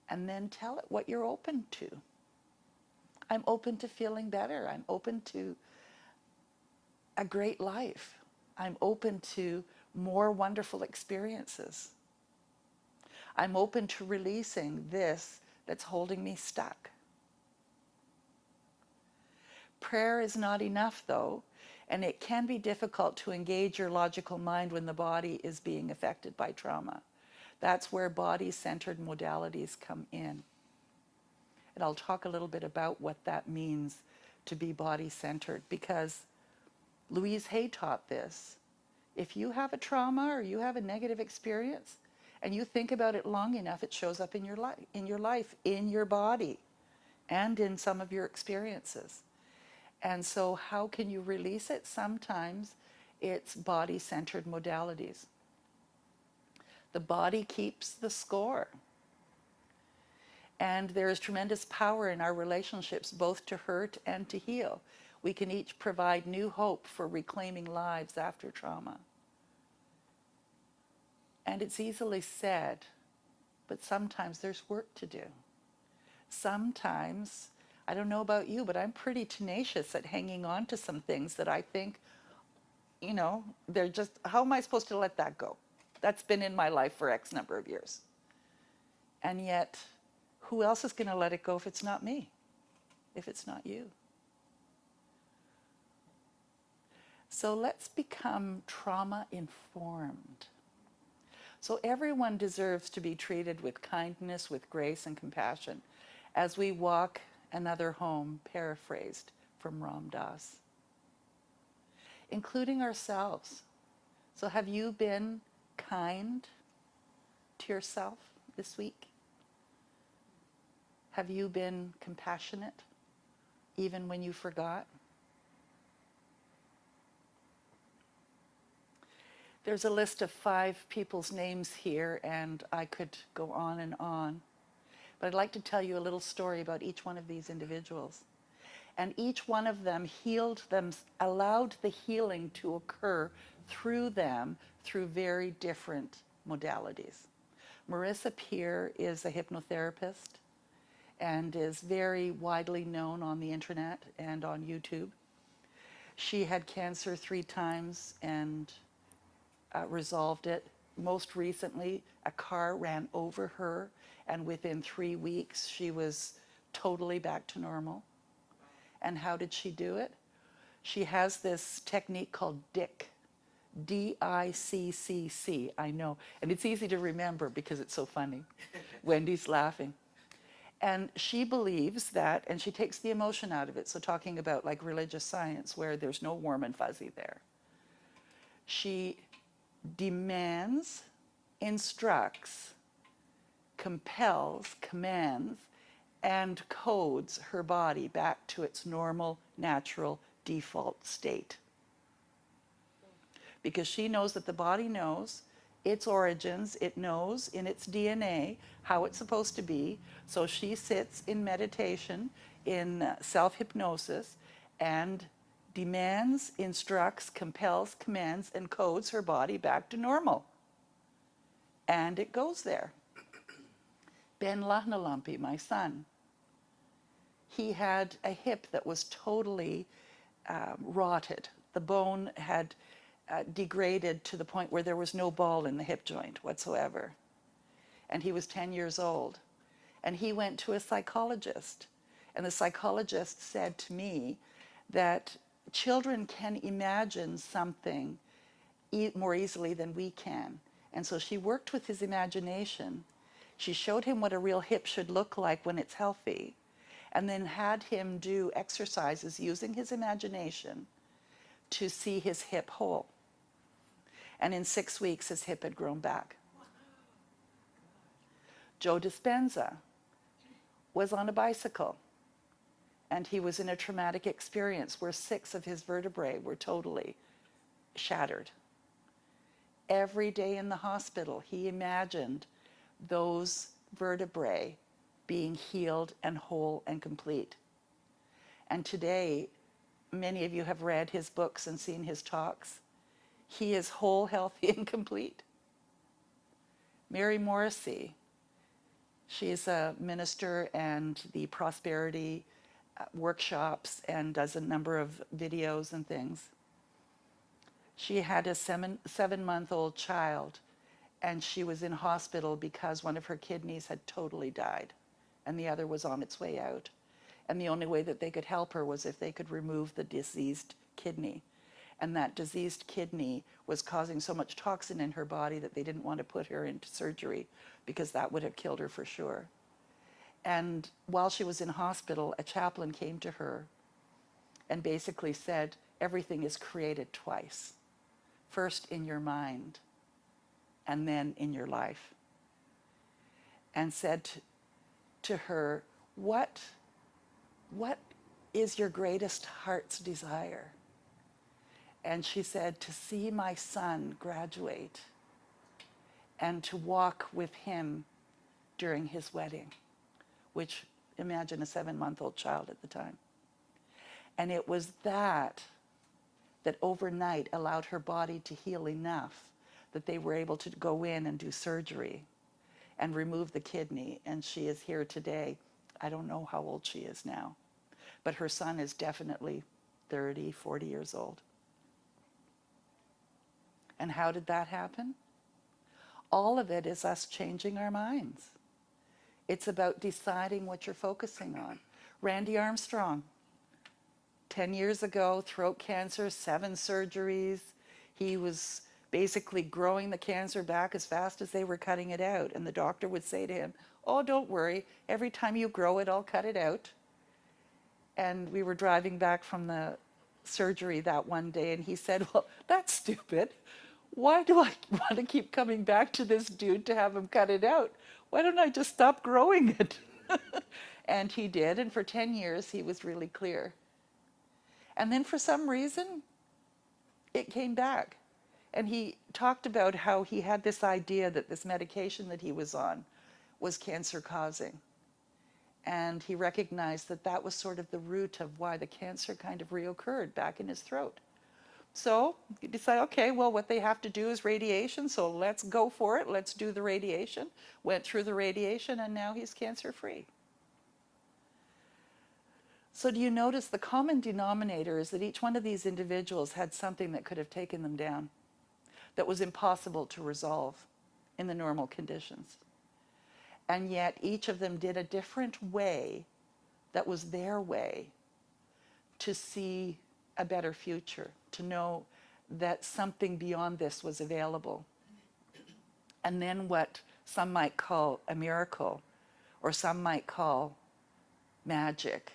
And then tell it what you're open to. I'm open to feeling better. I'm open to a great life. I'm open to more wonderful experiences. I'm open to releasing this that's holding me stuck. Prayer is not enough, though, and it can be difficult to engage your logical mind when the body is being affected by trauma. That's where body-centered modalities come in. And I'll talk a little bit about what that means to be body-centered, because Louise Hay taught this. If you have a trauma or you have a negative experience and you think about it long enough, it shows up in your life, in your body, and in some of your experiences. And so how can you release it? Sometimes it's body-centered modalities. The body keeps the score. And there is tremendous power in our relationships, both to hurt and to heal. We can each provide new hope for reclaiming lives after trauma. And it's easily said, but sometimes there's work to do. Sometimes, I don't know about you, but I'm pretty tenacious at hanging on to some things that I think, you know, they're just, how am I supposed to let that go? That's been in my life for X number of years. And yet, who else is going to let it go if it's not me? if it's not you? So let's become trauma informed. So everyone deserves to be treated with kindness, with grace and compassion as we walk another home, paraphrased from Ram Dass, including ourselves. So have you been kind to yourself this week? Have you been compassionate even when you forgot? There's a list of 5 people's names here, and I could go on and on. But I'd like to tell you a little story about each one of these individuals. And each one of them healed them, allowed the healing to occur through them through very different modalities. Marissa Peer is a hypnotherapist and is very widely known on the internet and on YouTube. She had cancer 3 times and resolved it. Most recently, a car ran over her, and within 3 weeks, she was totally back to normal. And how did she do it? She has this technique called DICC, D-I-C-C-C, I know. And it's easy to remember because it's so funny. Wendy's laughing. And she believes that, and she takes the emotion out of it, so talking about like religious science where there's no warm and fuzzy there. She demands, instructs, compels, commands, and codes her body back to its normal, natural, default state. Because she knows that the body knows its origins, it knows in its DNA how it's supposed to be, so she sits in meditation, in self-hypnosis, and demands, instructs, compels, commands, and codes her body back to normal. And it goes there. Ben Lahnalampi, my son, he had a hip that was totally rotted. The bone had degraded to the point where there was no ball in the hip joint whatsoever. And he was 10 years old. And he went to a psychologist. And the psychologist said to me that children can imagine something more easily than we can. And so she worked with his imagination. She showed him what a real hip should look like when it's healthy, and then had him do exercises using his imagination to see his hip whole. And in 6 weeks, his hip had grown back. Joe Dispenza was on a bicycle, and he was in a traumatic experience where 6 of his vertebrae were totally shattered. Every day in the hospital, he imagined those vertebrae being healed and whole and complete. And today, many of you have read his books and seen his talks. He is whole, healthy, and complete. Mary Morrissey, she is a minister and the prosperity workshops and does a number of videos and things. She had a 7-month-old child, and she was in hospital because one of her kidneys had totally died and the other was on its way out. And the only way that they could help her was if they could remove the diseased kidney. And that diseased kidney was causing so much toxin in her body that they didn't want to put her into surgery because that would have killed her for sure. And while she was in hospital, a chaplain came to her and basically said, everything is created twice. First in your mind, and then in your life. And said to her, what is your greatest heart's desire? And she said, to see my son graduate and to walk with him during his wedding, which, imagine a 7-month-old child at the time. And it was that overnight allowed her body to heal enough that they were able to go in and do surgery and remove the kidney. And she is here today. I don't know how old she is now, but her son is definitely 30, 40 years old. And how did that happen? All of it is us changing our minds. It's about deciding what you're focusing on. Randy Armstrong, 10 years ago, throat cancer, 7 surgeries. He was basically growing the cancer back as fast as they were cutting it out. And the doctor would say to him, "Oh, don't worry. Every time you grow it, I'll cut it out." And we were driving back from the surgery that one day, and he said, "Well, that's stupid. Why do I want to keep coming back to this dude to have him cut it out? Why don't I just stop growing it?" And he did, and for 10 years he was really clear. And then for some reason, it came back. And he talked about how he had this idea that this medication that he was on was cancer causing. And he recognized that that was sort of the root of why the cancer kind of reoccurred back in his throat. So he decided, okay, well, what they have to do is radiation, so let's go for it. Let's do the radiation. Went through the radiation, and now he's cancer-free. So do you notice the common denominator is that each one of these individuals had something that could have taken them down, that was impossible to resolve in the normal conditions. And yet each of them did a different way that was their way to see a better future, to know that something beyond this was available. And then what some might call a miracle, or some might call magic,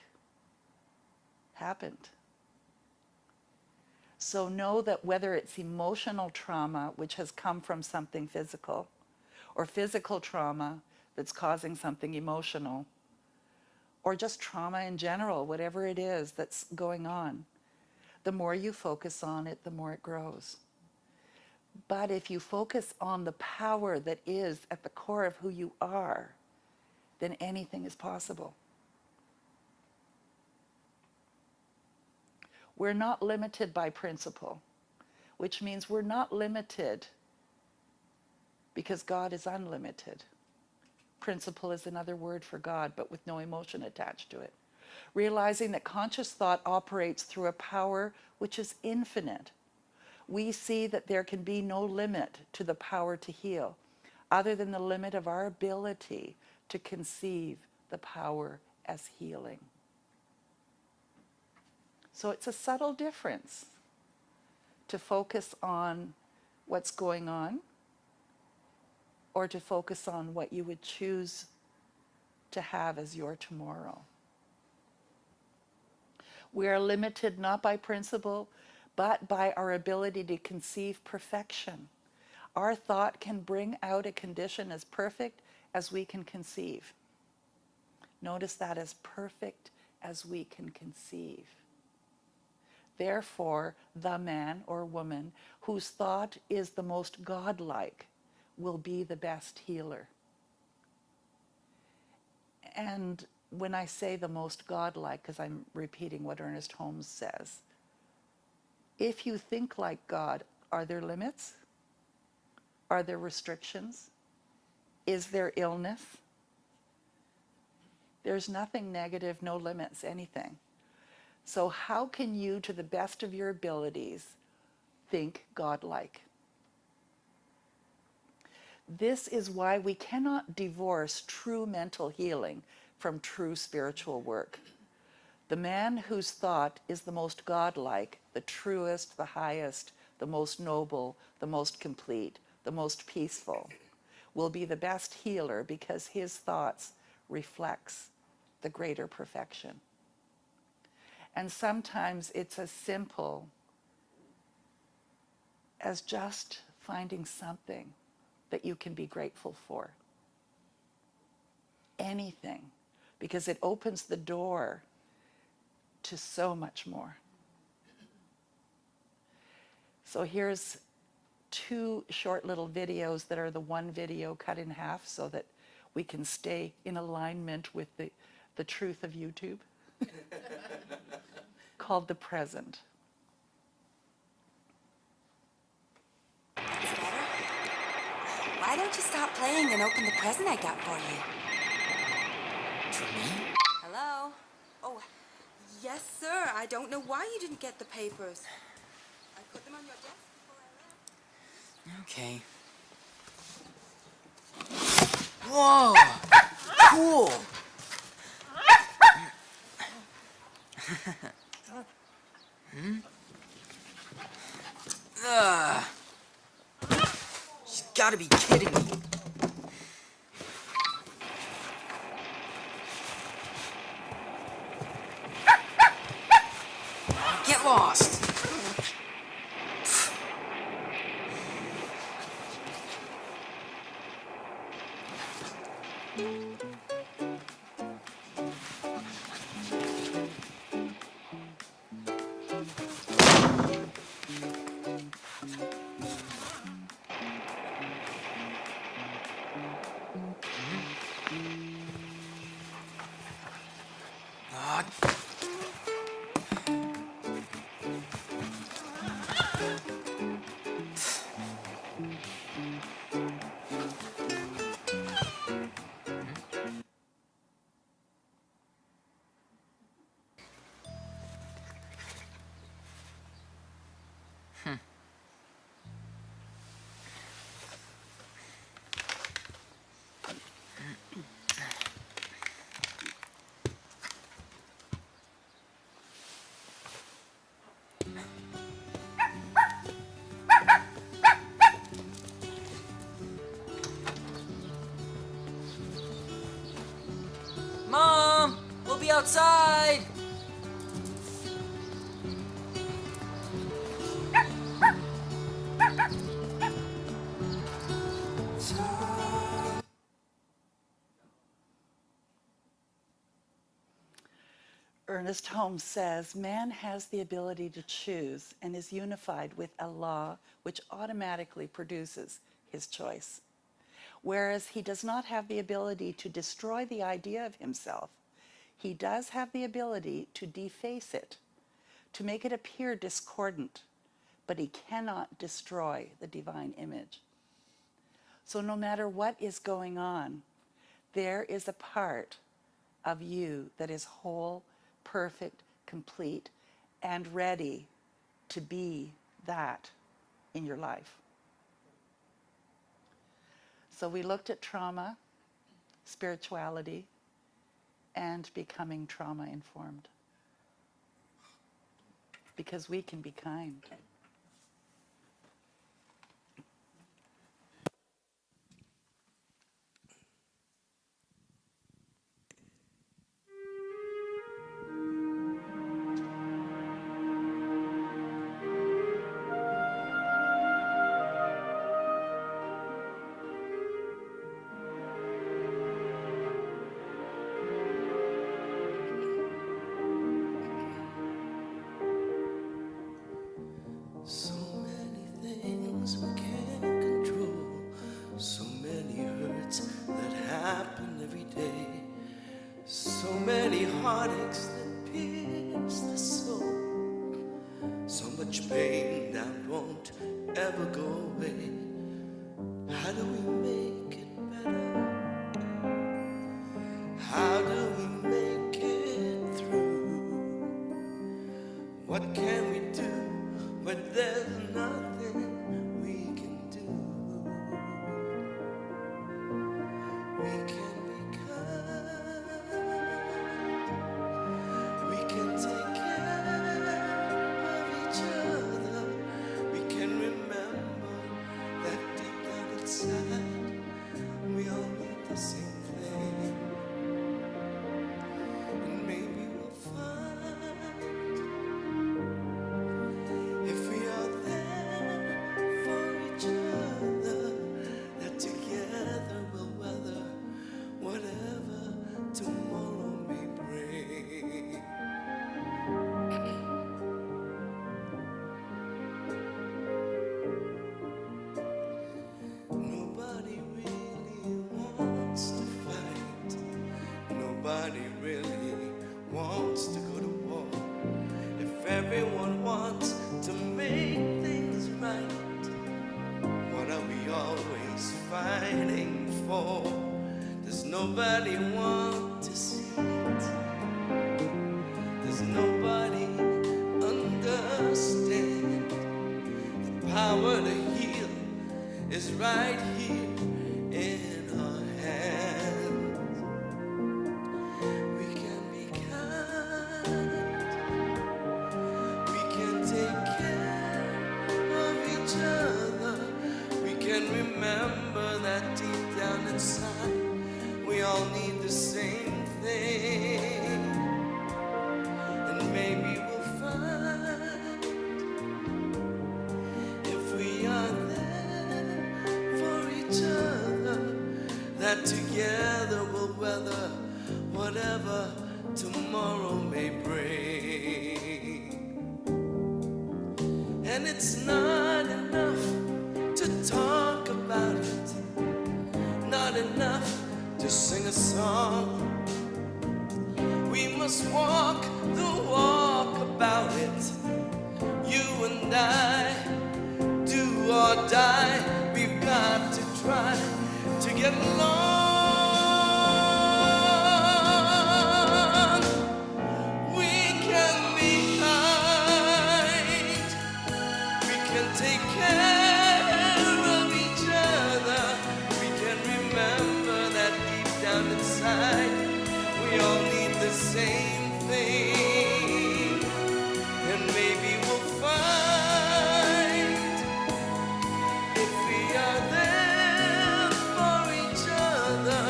happened. So know that whether it's emotional trauma, which has come from something physical, or physical trauma that's causing something emotional, or just trauma in general, whatever it is that's going on, the more you focus on it, the more it grows. But if you focus on the power that is at the core of who you are, then anything is possible. We're not limited by principle, which means we're not limited because God is unlimited. Principle is another word for God, but with no emotion attached to it. Realizing that conscious thought operates through a power which is infinite. We see that there can be no limit to the power to heal, other than the limit of our ability to conceive the power as healing. So it's a subtle difference to focus on what's going on, or to focus on what you would choose to have as your tomorrow. We are limited not by principle, but by our ability to conceive perfection. Our thought can bring out a condition as perfect as we can conceive. Notice that, as perfect as we can conceive. Therefore, the man or woman whose thought is the most godlike will be the best healer. And when I say the most godlike, because I'm repeating what Ernest Holmes says, if you think like God, are there limits? Are there restrictions? Is there illness? There's nothing negative, no limits, anything. So how can you, to the best of your abilities, think godlike? This is why we cannot divorce true mental healing from true spiritual work. The man whose thought is the most godlike, the truest, the highest, the most noble, the most complete, the most peaceful, will be the best healer because his thoughts reflects the greater perfection. And sometimes it's as simple as just finding something that you can be grateful for. Anything, because it opens the door to so much more. So here's 2 short little videos that are the one video cut in half so that we can stay in alignment with the truth of YouTube. Called The Present. Is it better? Why don't you stop playing and open the present I got for you? For me? Hello? Oh, yes, sir. I don't know why you didn't get the papers. I put them on your desk before I left. Okay. Whoa! Cool! She's gotta be kidding me. Get lost. Mom, we'll be outside. Ernest Holmes says, man has the ability to choose and is unified with a law which automatically produces his choice. Whereas he does not have the ability to destroy the idea of himself, he does have the ability to deface it, to make it appear discordant, but he cannot destroy the divine image. So no matter what is going on, there is a part of you that is whole, perfect, complete, and ready to be that in your life. So we looked at trauma, spirituality, and becoming trauma-informed. Because we can be kind. So many things we can't control, so many hurts that happen every day, so many heartaches that pierce the soul, so much pain that won't ever go away. How do we make it better? How do we make it through? What can we do when there's nothing we can do? We can be kind. We can take care of each other. We can remember that deep down inside we all need the same thing. And maybe we'll find, if we are there for each other, that together we'll weather whatever tomorrow may bring. Nobody really wants to fight. Nobody really wants to go to war. If everyone wants to make things right, what are we always fighting for? Does nobody want to see it? Does nobody understand? The power to heal is right here in our hands. We can be kind. tomorrow may bring. And it's not enough to talk about it, not enough to sing a song. We must walk the walk about it, you and I, do or die. We've got to try to get along. We can be kind, we can take care of each other. We can remember that deep down inside we all need the same thing. And maybe we'll find, if we are there for each other,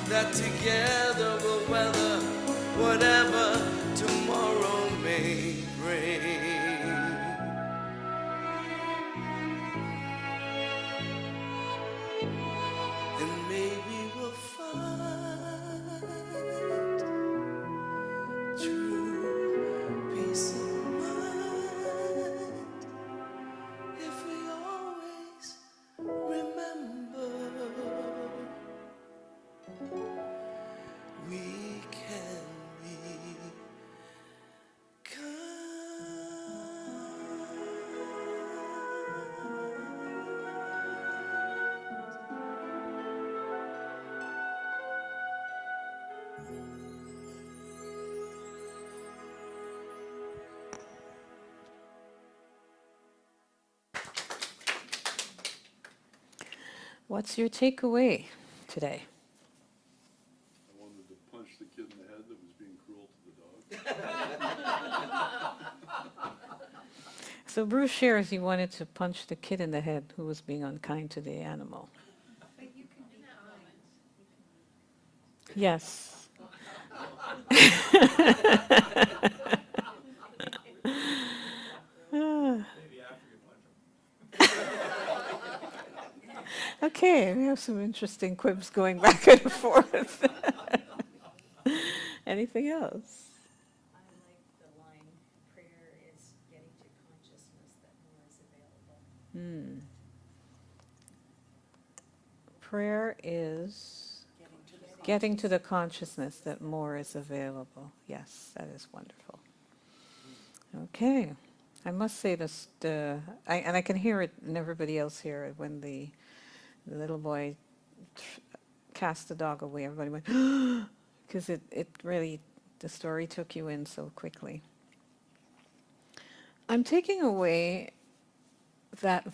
that together we'll weather whatever tomorrow may bring. And maybe we'll find true peace of mind if we always remember we can be What's your takeaway today? I wanted to punch the kid in the head that was being cruel to the dog. So Bruce shares he wanted to punch the kid in the head who was being unkind to the animal. Yes. Okay, we have some interesting quips going back and forth. Anything else? I like the line, prayer is getting to consciousness that more is available. Prayer is getting to the consciousness that more is available. Yes, that is wonderful. Okay. I must say this, and I can hear it in everybody else here when the little boy cast the dog away. Everybody went, because it really, the story took you in so quickly. I'm taking away that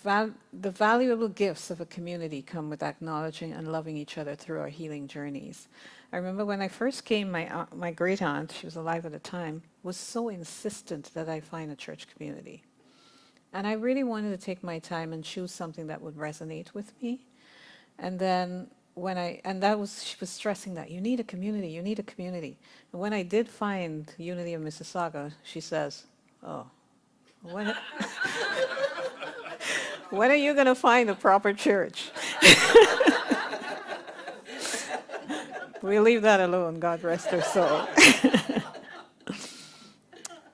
the valuable gifts of a community come with acknowledging and loving each other through our healing journeys. I remember when I first came, my great aunt, she was alive at the time, was so insistent that I find a church community. And I really wanted to take my time and choose something that would resonate with me. And then she was stressing that you need a community, you need a community. And when I did find Unity of Mississauga, she says, oh, when are you going to find a proper church? We'll leave that alone, God rest her soul.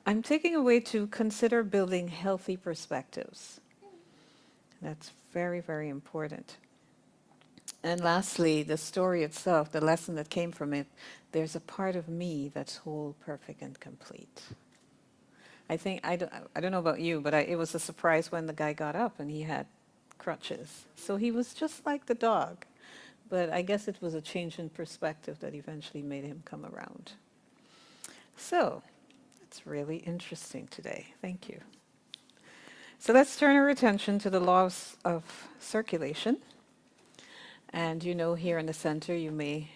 I'm taking away to consider building healthy perspectives. That's very, very important. And lastly, the story itself, the lesson that came from it, there's a part of me that's whole, perfect, and complete. I don't know about you, but it was a surprise when the guy got up and he had crutches. So he was just like the dog. But I guess it was a change in perspective that eventually made him come around. So, it's really interesting today. Thank you. So let's turn our attention to the laws of circulation. And you know, here in the center, you may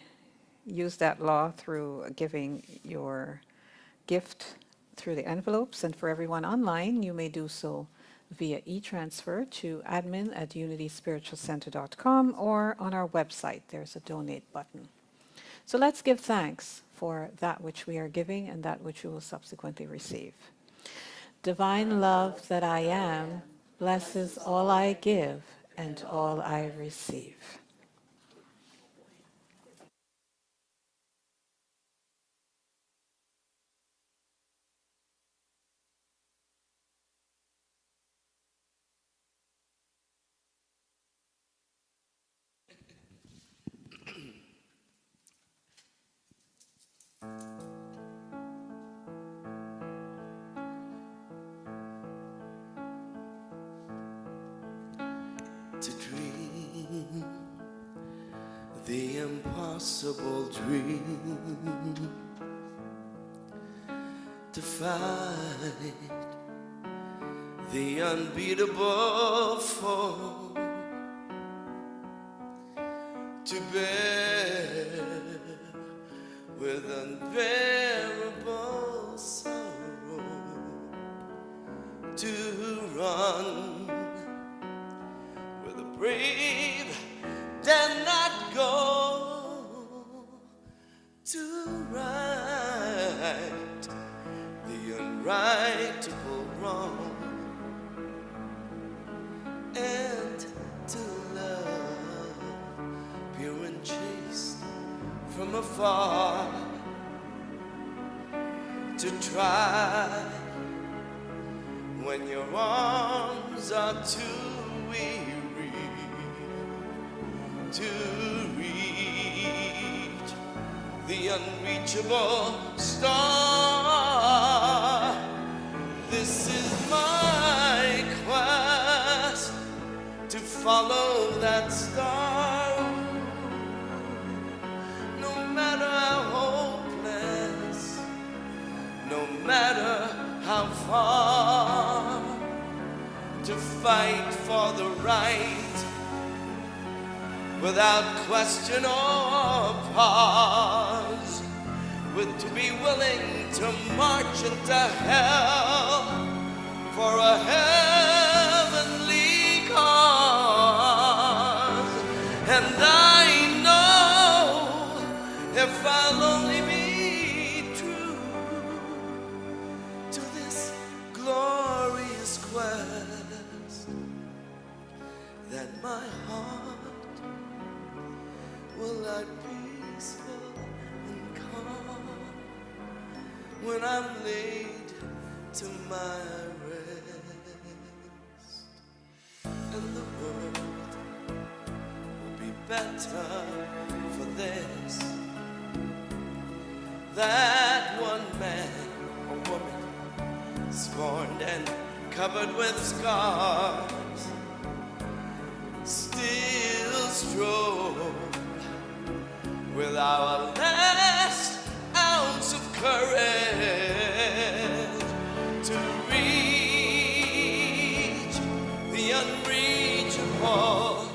use that law through giving your gift through the envelopes. And for everyone online, you may do so via e-transfer to admin@unityspiritualcenter.com or on our website. There's a donate button. So let's give thanks for that which we are giving and that which we will subsequently receive. Divine love that I am blesses all I give and all I receive. impossible dream, to fight the unbeatable foe, to bear with unbearable sorrow, to run where the brave dare not go, to right the unrightable wrong, and to love pure and chaste from afar, to try when your arms are too weary to reach the unreachable star. This is my quest, to follow that star, no matter how hopeless, no matter how far, to fight for the right without question or pause, to be willing to march into hell for a heavenly cause. And I know if I'll only be true to this glorious quest, that my heart will lie peaceful and calm when I'm laid to my rest, and the world will be better for this, that one man or woman scorned and covered with scars still strove with our last ounce of courage to reach the unreachable,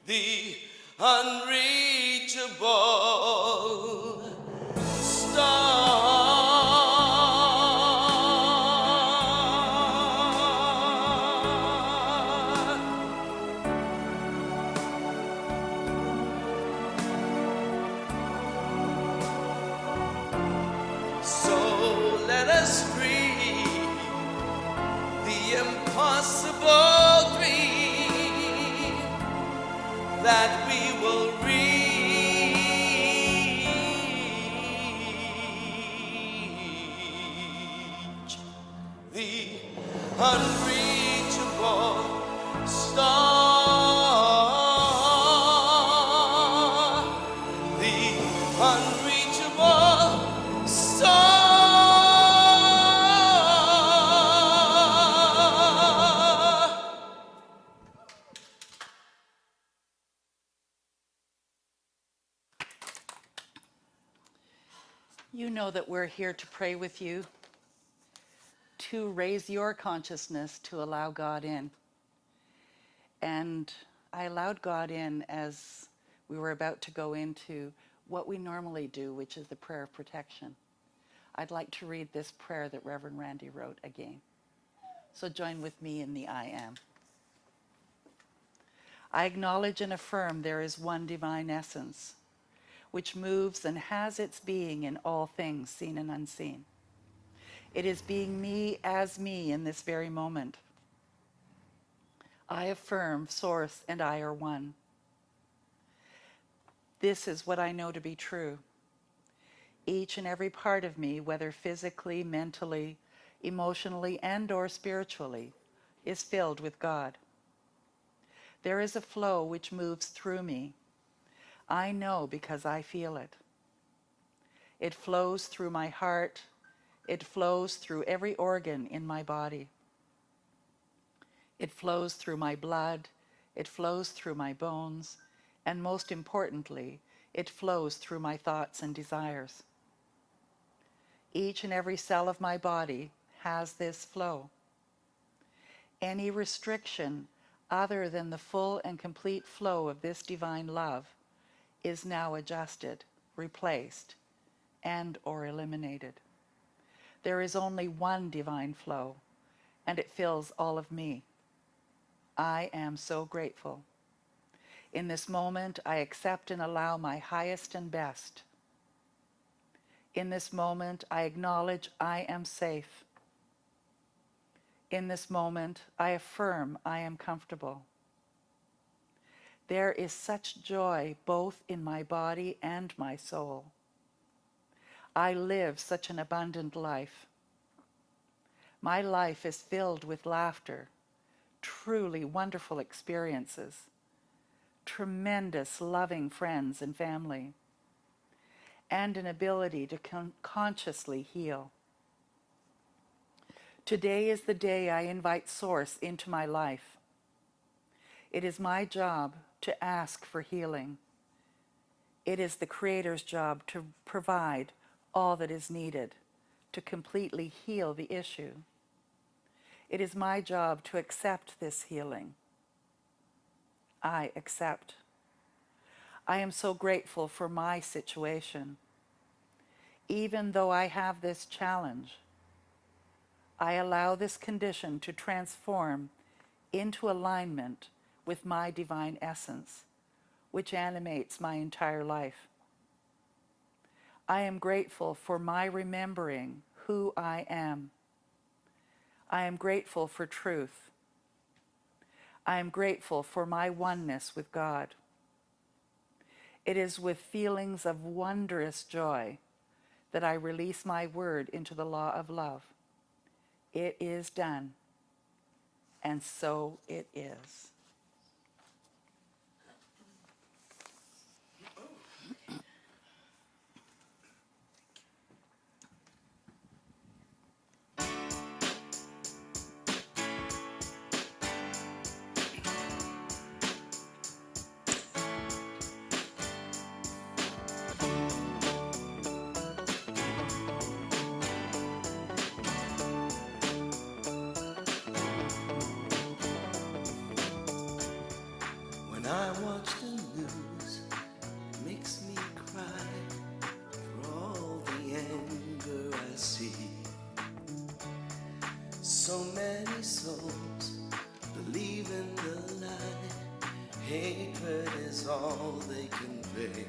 the unreachable star. So let us dream the impossible dream, that we will reach the unreachable star, the unreachable star. You know that we're here to pray with you, to raise your consciousness, to allow God in. And I allowed God in as we were about to go into what we normally do, which is the prayer of protection. I'd like to read this prayer that Reverend Randy wrote again. So join with me in the I am. I acknowledge and affirm there is one divine essence, which moves and has its being in all things seen and unseen. It is being me as me in this very moment. I affirm Source and I are one. This is what I know to be true. Each and every part of me, whether physically, mentally, emotionally, and/or spiritually, is filled with God. There is a flow which moves through me. I know because I feel it. It flows through my heart. It flows through every organ in my body. It flows through my blood. It flows through my bones. and most importantly, it flows through my thoughts and desires. Each and every cell of my body has this flow. Any restriction other than the full and complete flow of this divine love is now adjusted, replaced, and or eliminated. There is only one divine flow, and it fills all of me. I am so grateful. In this moment, I accept and allow my highest and best. In this moment, I acknowledge I am safe. In this moment, I affirm I am comfortable. There is such joy both in my body and my soul. I live such an abundant life. My life is filled with laughter, truly wonderful experiences, tremendous loving friends and family, and an ability to consciously heal. Today is the day I invite Source into my life. It is my job to ask for healing. It is the Creator's job to provide all that is needed to completely heal the issue. It is my job to accept this healing. I accept. I am so grateful for my situation. Even though I have this challenge, I allow this condition to transform into alignment with my divine essence, which animates my entire life. I am grateful for my remembering who I am. I am grateful for truth. I am grateful for my oneness with God. It is with feelings of wondrous joy that I release my word into the law of love. It is done, and so it is. When I watch the news, it makes me cry for all the anger I see. So many souls believe in the lie. Hatred is all they can pay.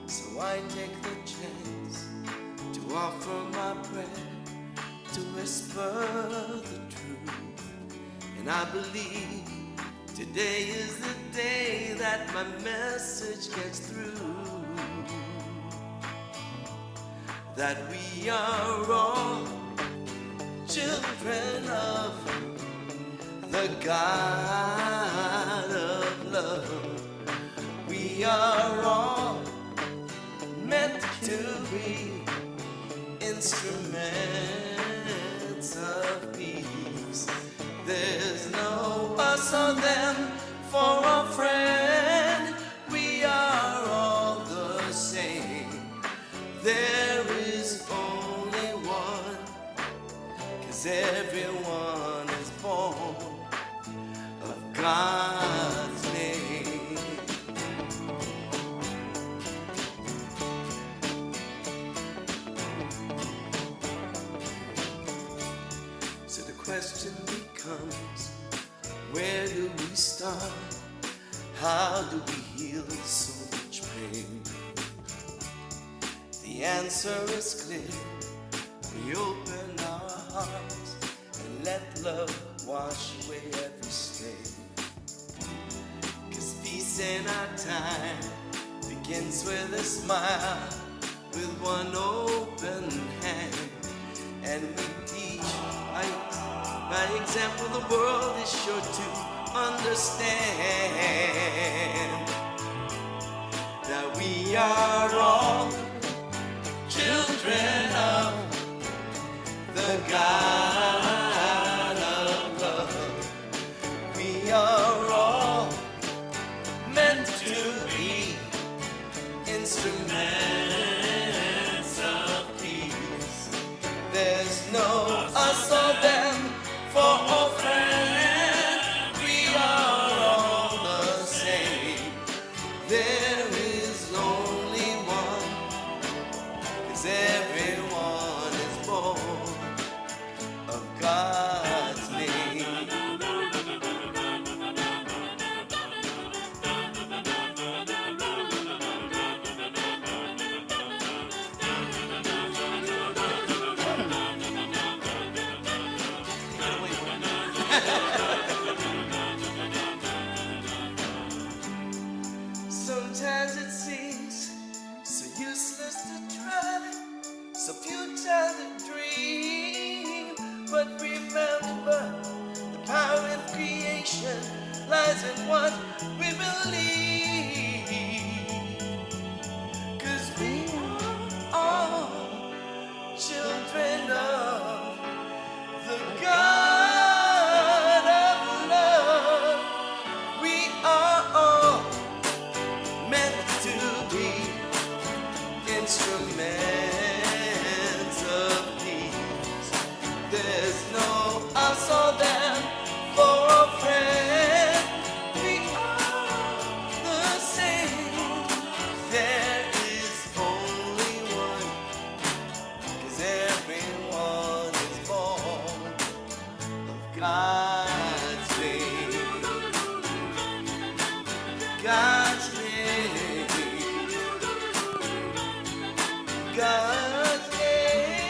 So I take the chance to offer my prayer, to whisper the truth. And I believe today is the day that my message gets through. That we are all children of the God of love. We are all meant to be instruments of peace. There's no us or them for a friend. We are all the same. There is only one, 'cause everyone is born of God's name. So the question becomes, where do we start? How do we heal so much pain? The answer is clear. We open our hearts and let love wash away every stain. 'Cause peace in our time begins with a smile, with one open hand. And we teach by example. The world is sure to understand that we are all children of the God of love. We are all There's no us or them, for all friend, we are all the same. There is only one, 'cause everyone is born of God's name. Sometimes it seems so useless to try, so futile to dream. But remember, the power of creation lies in what we believe. 'Cause we are all children of the God of love. We are all meant to be instruments of peace. There's no us or them, for a friend, we are the same. There is only one, 'cause everyone is born of God's name. God's name. God's name.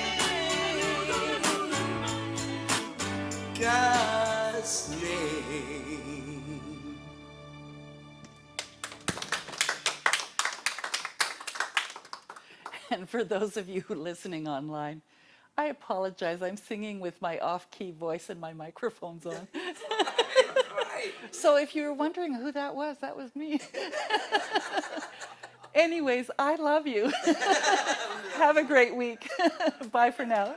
God's name. And for those of you listening online, I apologize. I'm singing with my off-key voice and my microphone's on. So if you were wondering who that was me. Anyways, I love you. Have a great week. Bye for now.